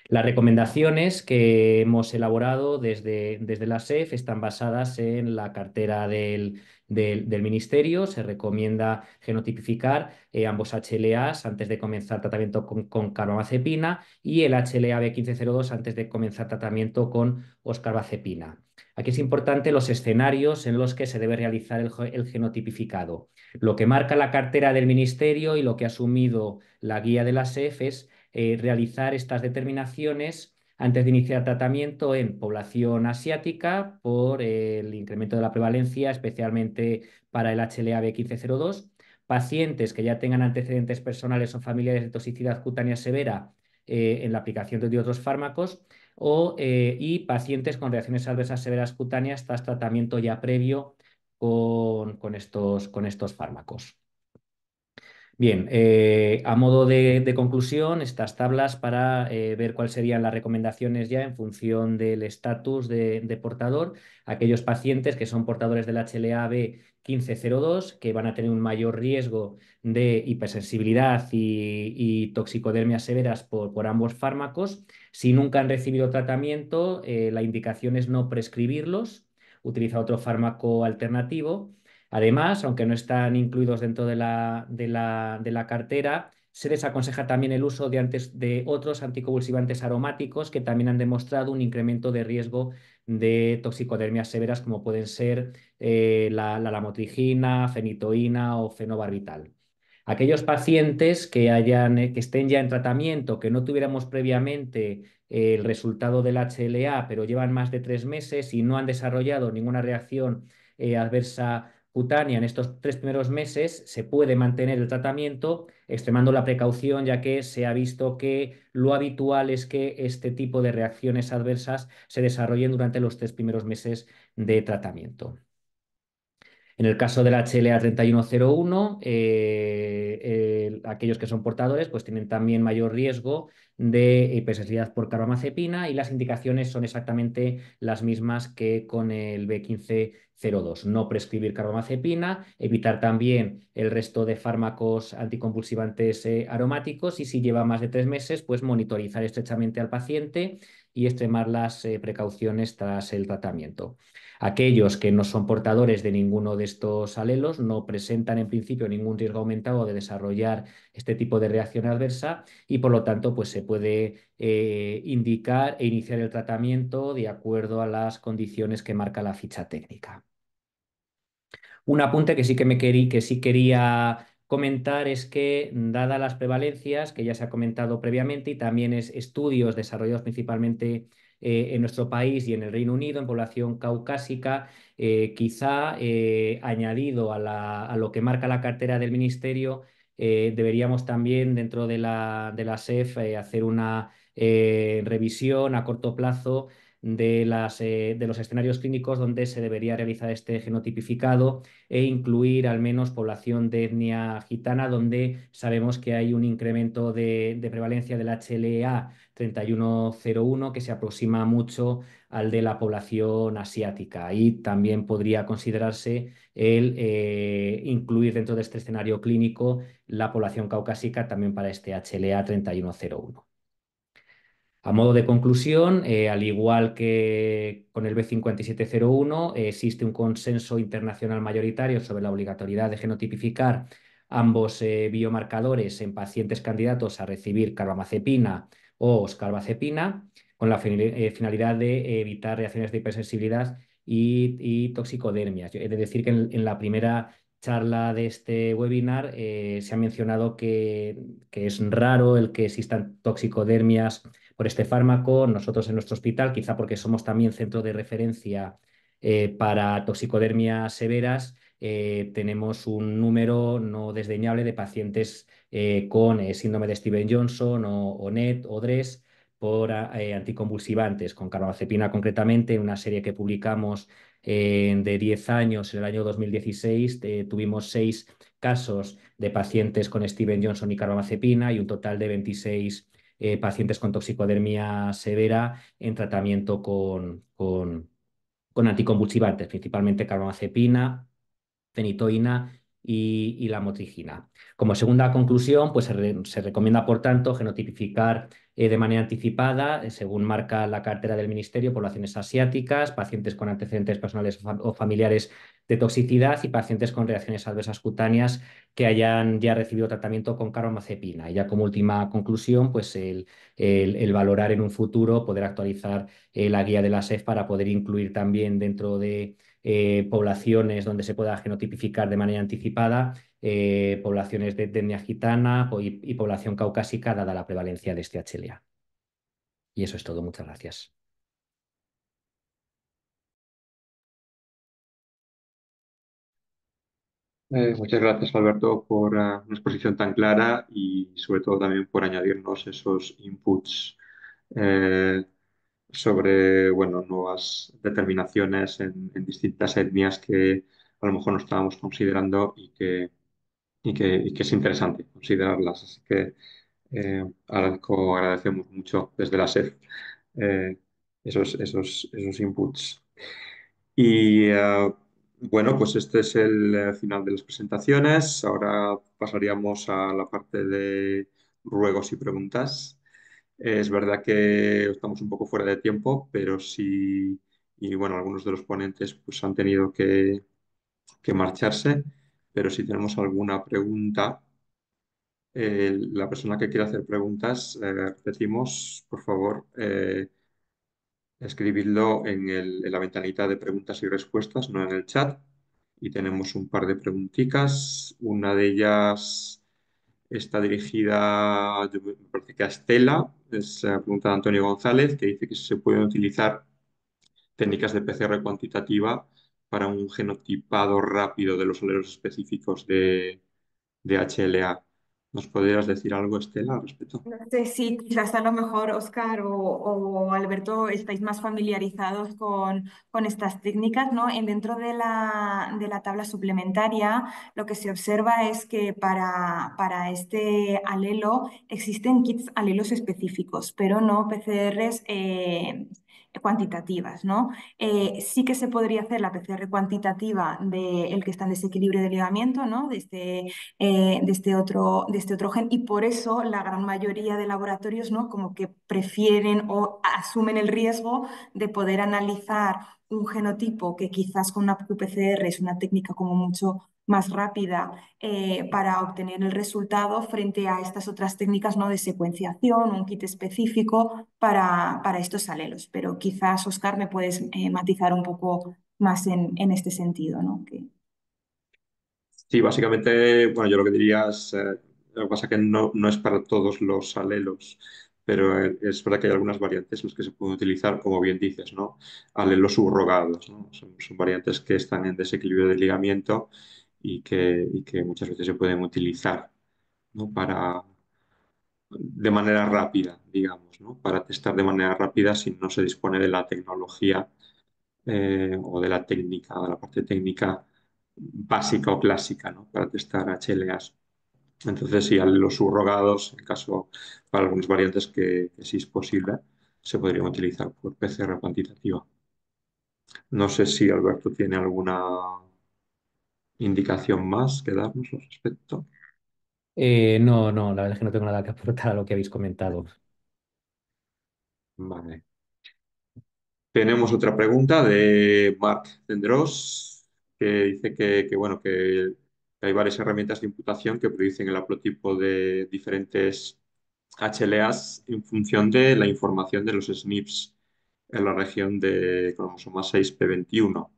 Las recomendaciones que hemos elaborado desde la SEF están basadas en la cartera del Ministerio. Se recomienda genotipificar ambos HLAs antes de comenzar tratamiento con carbamazepina y el HLA-B1502 antes de comenzar tratamiento con oscarbazepina. Aquí es importante los escenarios en los que se debe realizar el genotipificado. Lo que marca la cartera del Ministerio y lo que ha asumido la guía de la SEF es realizar estas determinaciones antes de iniciar tratamiento en población asiática por el incremento de la prevalencia, especialmente para el HLA-B1502, pacientes que ya tengan antecedentes personales o familiares de toxicidad cutánea severa en la aplicación de otros fármacos y pacientes con reacciones adversas severas cutáneas tras tratamiento ya previo con estos fármacos. Bien, a modo de conclusión, estas tablas para ver cuáles serían las recomendaciones ya en función del estatus de portador, aquellos pacientes que son portadores del HLA-B 1502, que van a tener un mayor riesgo de hipersensibilidad y toxicodermias severas por ambos fármacos. Si nunca han recibido tratamiento, la indicación es no prescribirlos, utilizar otro fármaco alternativo. Además, aunque no están incluidos dentro de la cartera, se les aconseja también el uso de otros anticonvulsivantes aromáticos que también han demostrado un incremento de riesgo de toxicodermias severas, como pueden ser la lamotrigina, fenitoína o fenobarbital. Aquellos pacientes que estén ya en tratamiento, que no tuviéramos previamente el resultado del HLA, pero llevan más de 3 meses y no han desarrollado ninguna reacción adversa cutánea en estos 3 primeros meses, se puede mantener el tratamiento extremando la precaución, ya que se ha visto que lo habitual es que este tipo de reacciones adversas se desarrollen durante los 3 primeros meses de tratamiento. En el caso del HLA-3101, aquellos que son portadores pues tienen también mayor riesgo de hipersensibilidad por carbamazepina y las indicaciones son exactamente las mismas que con el B1502. No prescribir carbamazepina, evitar también el resto de fármacos anticonvulsivantes aromáticos y si lleva más de 3 meses, pues monitorizar estrechamente al paciente y extremar las precauciones tras el tratamiento. Aquellos que no son portadores de ninguno de estos alelos no presentan en principio ningún riesgo aumentado de desarrollar este tipo de reacción adversa y por lo tanto pues se puede indicar e iniciar el tratamiento de acuerdo a las condiciones que marca la ficha técnica. Un apunte que que sí quería comentar es que, dadas las prevalencias que ya se ha comentado previamente y también estudios desarrollados principalmente en nuestro país y en el Reino Unido en población caucásica, quizá añadido a lo que marca la cartera del Ministerio, deberíamos también dentro de la SEF hacer una revisión a corto plazo de los escenarios clínicos donde se debería realizar este genotipificado e incluir al menos población de etnia gitana, donde sabemos que hay un incremento de prevalencia del HLA 3101 que se aproxima mucho al de la población asiática. Y también podría considerarse el incluir dentro de este escenario clínico la población caucásica también para este HLA 3101. A modo de conclusión, al igual que con el B5701, existe un consenso internacional mayoritario sobre la obligatoriedad de genotipificar ambos biomarcadores en pacientes candidatos a recibir carbamazepina o oscarbazepina, con la finalidad de evitar reacciones de hipersensibilidad y toxicodermias. He de decir que en la primera charla de este webinar se ha mencionado que es raro el que existan toxicodermias por este fármaco. Nosotros en nuestro hospital, quizá porque somos también centro de referencia para toxicodermias severas, tenemos un número no desdeñable de pacientes con síndrome de Steven-Johnson o NET o DRESS por anticonvulsivantes, con carbamazepina concretamente, en una serie que publicamos de 10 años, en el año 2016, tuvimos 6 casos de pacientes con Steven-Johnson y carbamazepina y un total de 26 pacientes con toxicodermia severa en tratamiento con anticonvulsivantes, principalmente carbamazepina, fenitoína y la motrigina. Como segunda conclusión, pues se recomienda, por tanto, genotipificar de manera anticipada, según marca la cartera del Ministerio, poblaciones asiáticas, pacientes con antecedentes personales o familiares de toxicidad y pacientes con reacciones adversas cutáneas que hayan ya recibido tratamiento con carbamazepina. Y ya como última conclusión, pues el valorar en un futuro, poder actualizar la guía de la SEF para poder incluir también dentro de poblaciones donde se pueda genotipificar de manera anticipada, poblaciones de etnia gitana y población caucásica, dada la prevalencia de este HLA. Y eso es todo. Muchas gracias. Muchas gracias, Alberto, por una exposición tan clara y sobre todo también por añadirnos esos inputs sobre, bueno, nuevas determinaciones en distintas etnias que a lo mejor no estábamos considerando y que y que es interesante considerarlas. Así que agradecemos mucho desde la SEF eh, esos inputs. Y bueno, pues este es el final de las presentaciones. Ahora pasaríamos a la parte de ruegos y preguntas. Es verdad que estamos un poco fuera de tiempo, pero sí, y bueno, algunos de los ponentes pues han tenido que marcharse, pero si tenemos alguna pregunta, la persona que quiera hacer preguntas, repetimos, por favor, escribidlo en la ventanita de preguntas y respuestas, no en el chat. Y tenemos un par de preguntitas. Una de ellas está dirigida, me parece que a Estela, es pregunta de Antonio González, que dice que si se pueden utilizar técnicas de PCR cuantitativa para un genotipado rápido de los alelos específicos de HLA. ¿Nos podrías decir algo, Estela, al respecto? No sé si quizás a lo mejor Oscar o Alberto estáis más familiarizados con estas técnicas, ¿no? Dentro de la tabla suplementaria, lo que se observa es que para este alelo existen kits alelos específicos, pero no PCRs cuantitativas, ¿no? Sí que se podría hacer la PCR cuantitativa del que está en desequilibrio de ligamiento, ¿no? De este otro gen, y por eso la gran mayoría de laboratorios, ¿no? Como que prefieren o asumen el riesgo de poder analizar un genotipo que quizás con una qPCR es una técnica como mucho más rápida para obtener el resultado frente a estas otras técnicas, ¿no? De secuenciación, un kit específico para estos alelos. Pero quizás, Oscar, me puedes matizar un poco más en este sentido, ¿no? Que... Sí, básicamente, bueno, yo lo que diría es, lo que pasa que no es para todos los alelos, pero es verdad que hay algunas variantes en las que se pueden utilizar, como bien dices, ¿no? Alelos subrogados, ¿no? Son variantes que están en desequilibrio de ligamiento y que muchas veces se pueden utilizar, ¿no? De manera rápida, digamos, ¿no? Para testar de manera rápida si no se dispone de la tecnología o de la técnica, de la parte técnica básica o clásica, ¿no? Para testar HLAs. Entonces, sí, a los subrogados, en caso para algunas variantes que sí es posible, se podrían utilizar por PCR cuantitativa. No sé si Alberto tiene alguna indicación más que darnos al respecto. No, no, la verdad es que no tengo nada que aportar a lo que habéis comentado. Vale. Tenemos otra pregunta de Marc Tendros, que dice bueno, que hay varias herramientas de imputación que predicen el haplotipo de diferentes HLAs en función de la información de los SNPs en la región de cromosoma 6p21.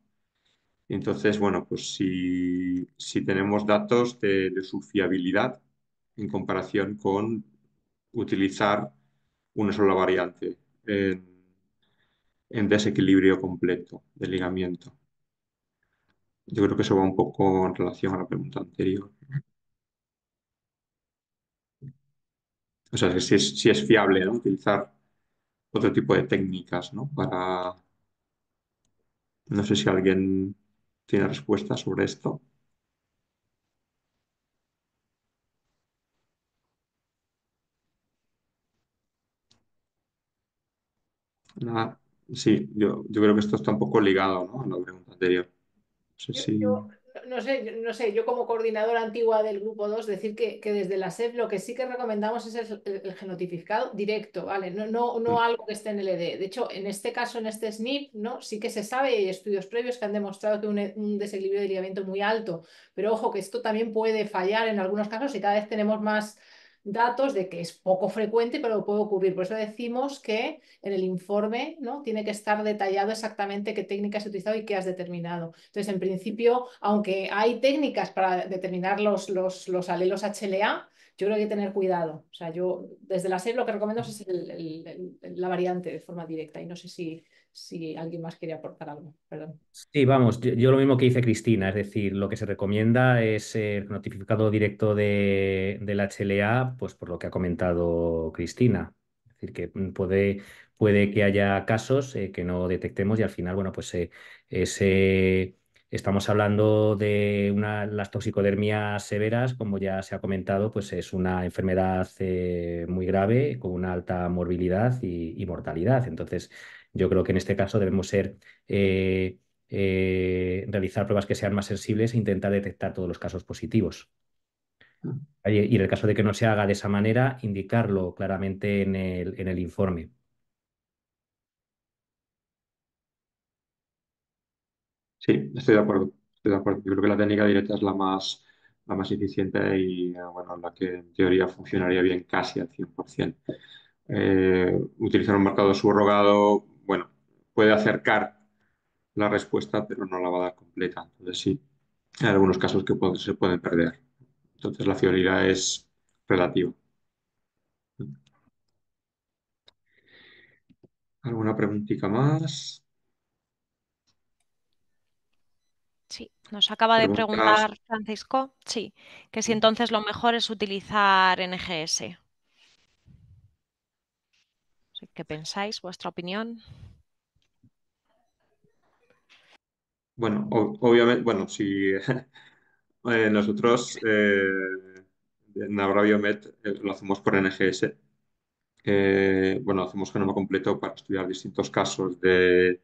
Entonces, bueno, pues si tenemos datos de su fiabilidad en comparación con utilizar una sola variante en desequilibrio completo de ligamiento. Yo creo que eso va un poco en relación a la pregunta anterior. O sea, si es fiable, ¿no? Utilizar otro tipo de técnicas, ¿no? No sé si alguien tiene respuesta sobre esto. Nada. Sí, yo creo que esto está un poco ligado, ¿no? A la pregunta anterior. No sé si... Yo no sé, yo como coordinadora antigua del grupo 2 decir que desde la SEP lo que sí que recomendamos es el genotipificado directo, ¿vale? No algo que esté en LD. De hecho, en este caso, en este SNP, ¿no? Sí que se sabe, y hay estudios previos que han demostrado que un desequilibrio de ligamiento muy alto, pero ojo que esto también puede fallar en algunos casos y cada vez tenemos más datos de que es poco frecuente, pero puede ocurrir. Por eso decimos que en el informe, ¿no? Tiene que estar detallado exactamente qué técnica has utilizado y qué has determinado. Entonces, en principio, aunque hay técnicas para determinar los alelos HLA, yo creo que hay que tener cuidado. O sea, yo desde la SEP lo que recomiendo es la variante de forma directa y no sé si alguien más quiere aportar algo. Perdón. Sí, vamos, yo lo mismo que dice Cristina, es decir, lo que se recomienda es el notificado directo del HLA, pues por lo que ha comentado Cristina. Es decir, que puede que haya casos que no detectemos y al final, bueno, pues ese Estamos hablando de las toxicodermias severas, como ya se ha comentado, pues es una enfermedad muy grave con una alta morbilidad y mortalidad. Entonces, yo creo que en este caso debemos eh, realizar pruebas que sean más sensibles e intentar detectar todos los casos positivos. Y en el caso de que no se haga de esa manera, indicarlo claramente en el informe. Sí, estoy de acuerdo. Estoy de acuerdo. Yo creo que la técnica directa es la más eficiente y bueno, la que en teoría funcionaría bien casi al 100%. Utilizar un marcador subrogado, bueno, puede acercar la respuesta, pero no la va a dar completa. Entonces sí, hay algunos casos que se pueden perder. Entonces la fiabilidad es relativa. ¿Alguna preguntita más? Sí, nos acaba de Preguntas. preguntar Francisco, sí, que si entonces lo mejor es utilizar NGS. ¿Qué pensáis? ¿Vuestra opinión? Bueno, obviamente, bueno, si nosotros en Abrabiomed lo hacemos por NGS. Bueno, hacemos genoma completo para estudiar distintos casos de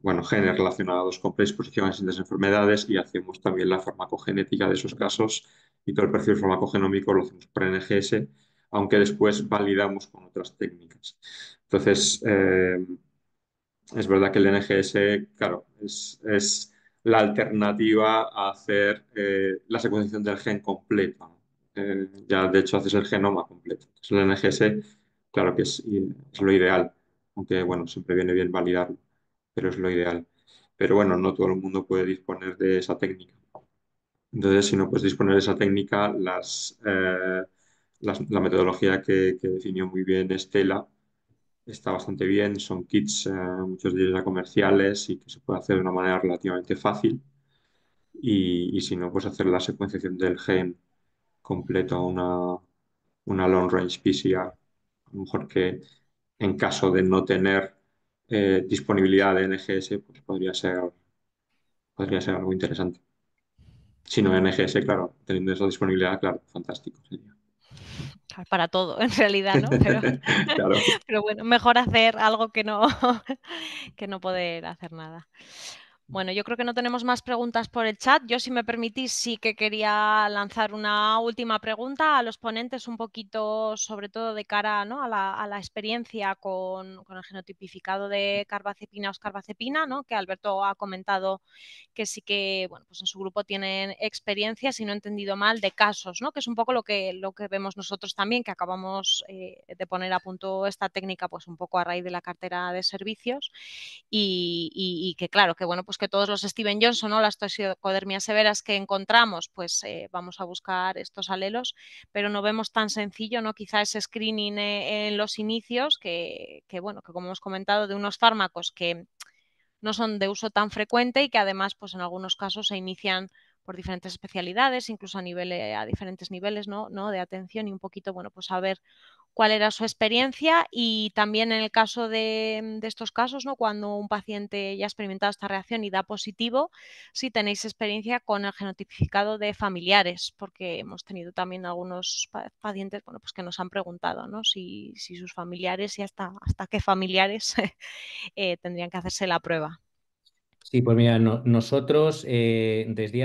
bueno, genes relacionados con predisposición a distintas enfermedades y hacemos también la farmacogenética de esos casos y todo el perfil farmacogenómico lo hacemos por NGS, aunque después validamos con otras técnicas. Entonces, es verdad que el NGS, claro, es la alternativa a hacer la secuenciación del gen completo, ¿no? Ya de hecho haces el genoma completo. Entonces, el NGS, claro que es lo ideal, aunque bueno, siempre viene bien validarlo, pero es lo ideal. Pero bueno, no todo el mundo puede disponer de esa técnica. Entonces, si no puedes disponer de esa técnica, la metodología que definió muy bien Estela está bastante bien, son kits, muchos de ellos ya comerciales y que se puede hacer de una manera relativamente fácil. Y si no, pues hacer la secuenciación del gen completo a una long range PCR. A lo mejor que en caso de no tener disponibilidad de NGS, pues podría ser algo interesante. Si no NGS, claro, teniendo esa disponibilidad, claro, fantástico sería. Para todo, en realidad, ¿no? Claro. Pero bueno, mejor hacer algo que no, que no poder hacer nada. Bueno, yo creo que no tenemos más preguntas por el chat. Yo, si me permitís, sí que quería lanzar una última pregunta a los ponentes, un poquito, sobre todo de cara, ¿no?, a la experiencia con el genotipificado de carbazepina o oscarbazepina, ¿no?, que Alberto ha comentado que sí que, bueno, pues en su grupo tienen experiencia, si no he entendido mal, de casos, ¿no?, que es un poco lo que vemos nosotros también, que acabamos de poner a punto esta técnica, pues un poco a raíz de la cartera de servicios y que claro, que bueno, pues que todos los Steven Johnson, ¿no?, las toxicodermias severas que encontramos, pues vamos a buscar estos alelos, pero no vemos tan sencillo, ¿no?, quizá ese screening en los inicios bueno, que como hemos comentado, de unos fármacos que no son de uso tan frecuente y que además, pues en algunos casos se inician por diferentes especialidades, incluso a diferentes niveles, ¿no?, de atención y un poquito, bueno, pues saber cuál era su experiencia y también en el caso de estos casos, ¿no?, cuando un paciente ya ha experimentado esta reacción y da positivo, si tenéis experiencia con el genotipificado de familiares, porque hemos tenido también algunos pacientes, bueno, pues que nos han preguntado, ¿no?, si sus familiares y hasta qué familiares tendrían que hacerse la prueba. Sí, pues mira, nosotros desde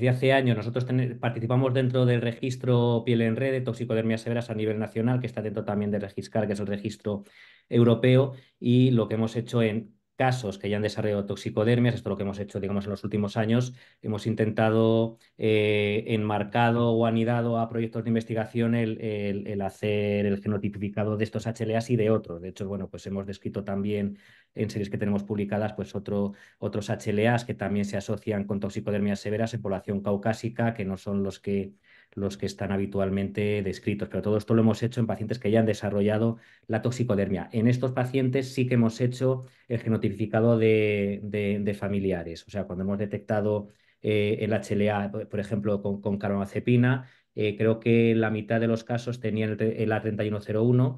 hace años nosotros participamos dentro del registro Piel en Red de toxicodermias severas a nivel nacional, que está dentro también de Regiscar, que es el registro europeo, y lo que hemos hecho en casos que ya han desarrollado toxicodermias, esto es lo que hemos hecho, digamos, en los últimos años, hemos intentado enmarcado o anidado a proyectos de investigación el hacer el genotipificado de estos HLAs y de otros. De hecho, bueno, pues hemos descrito también en series que tenemos publicadas, pues otros HLAs que también se asocian con toxicodermias severas en población caucásica, que no son los que están habitualmente descritos. Pero todo esto lo hemos hecho en pacientes que ya han desarrollado la toxicodermia. En estos pacientes sí que hemos hecho el genotipificado de familiares. O sea, cuando hemos detectado el HLA, por ejemplo, con carbamazepina, creo que la mitad de los casos tenían el A3101,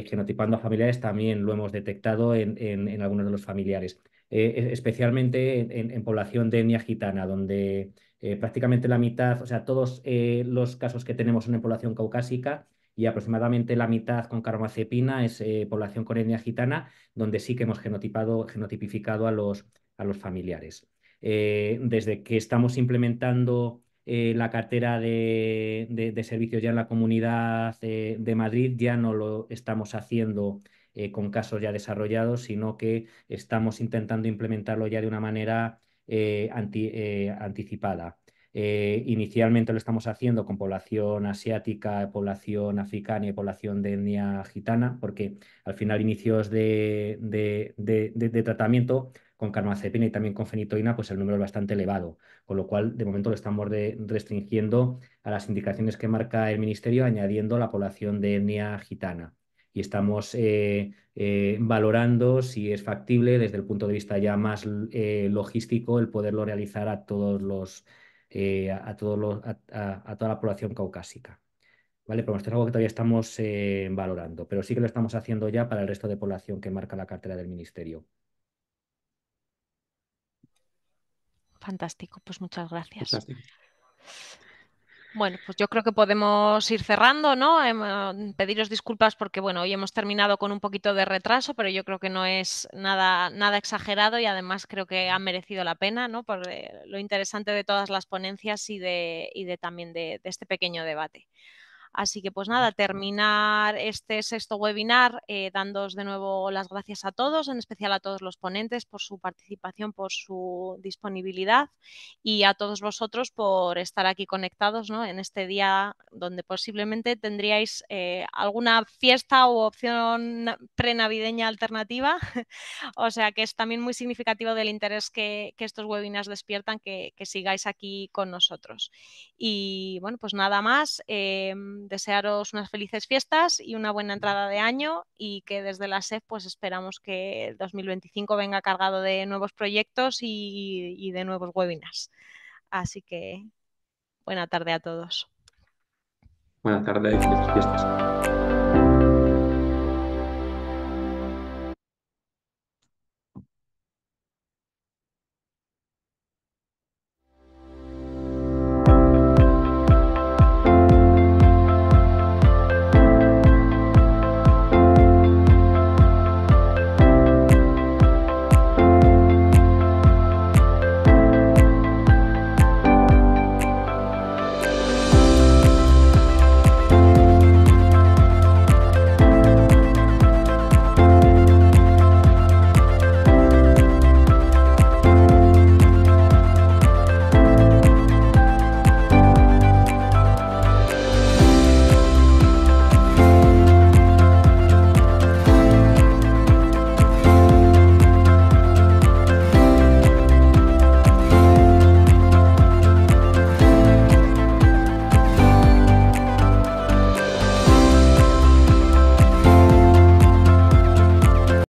genotipando a familiares también lo hemos detectado en algunos de los familiares. especialmente en población de etnia gitana, donde prácticamente la mitad, o sea, todos los casos que tenemos son en población caucásica y aproximadamente la mitad con carbamazepina es población con etnia gitana, donde sí que hemos genotipificado a los familiares. Desde que estamos implementando la cartera de servicios ya en la Comunidad de Madrid, ya no lo estamos haciendo con casos ya desarrollados, sino que estamos intentando implementarlo ya de una manera anticipada. Inicialmente lo estamos haciendo con población asiática, población africana y población de etnia gitana, porque al final inicios de tratamiento con carbamazepina y también con fenitoína, pues el número es bastante elevado, con lo cual de momento lo estamos restringiendo a las indicaciones que marca el Ministerio, añadiendo la población de etnia gitana. Y estamos valorando si es factible desde el punto de vista ya más logístico el poderlo realizar a todos los a toda la población caucásica. ¿Vale? Pero esto es algo que todavía estamos valorando, pero sí que lo estamos haciendo ya para el resto de población que marca la cartera del Ministerio. Fantástico, pues muchas gracias. Fantástico. Bueno, pues yo creo que podemos ir cerrando, ¿no? Pediros disculpas porque, bueno, hoy hemos terminado con un poquito de retraso, pero yo creo que no es nada exagerado y además creo que ha merecido la pena, ¿no? Por lo interesante de todas las ponencias y también de este pequeño debate. Así que pues nada, terminar este sexto webinar dándoos de nuevo las gracias a todos, en especial a todos los ponentes por su participación, por su disponibilidad y a todos vosotros por estar aquí conectados, ¿no? En este día donde posiblemente tendríais alguna fiesta u opción prenavideña alternativa. O sea que es también muy significativo del interés que estos webinars despiertan, que sigáis aquí con nosotros. Y bueno, pues nada más, desearos unas felices fiestas y una buena entrada de año y que desde la SEF pues esperamos que el 2025 venga cargado de nuevos proyectos y de nuevos webinars. Así que buena tarde a todos. Buenas tardes, felices fiestas.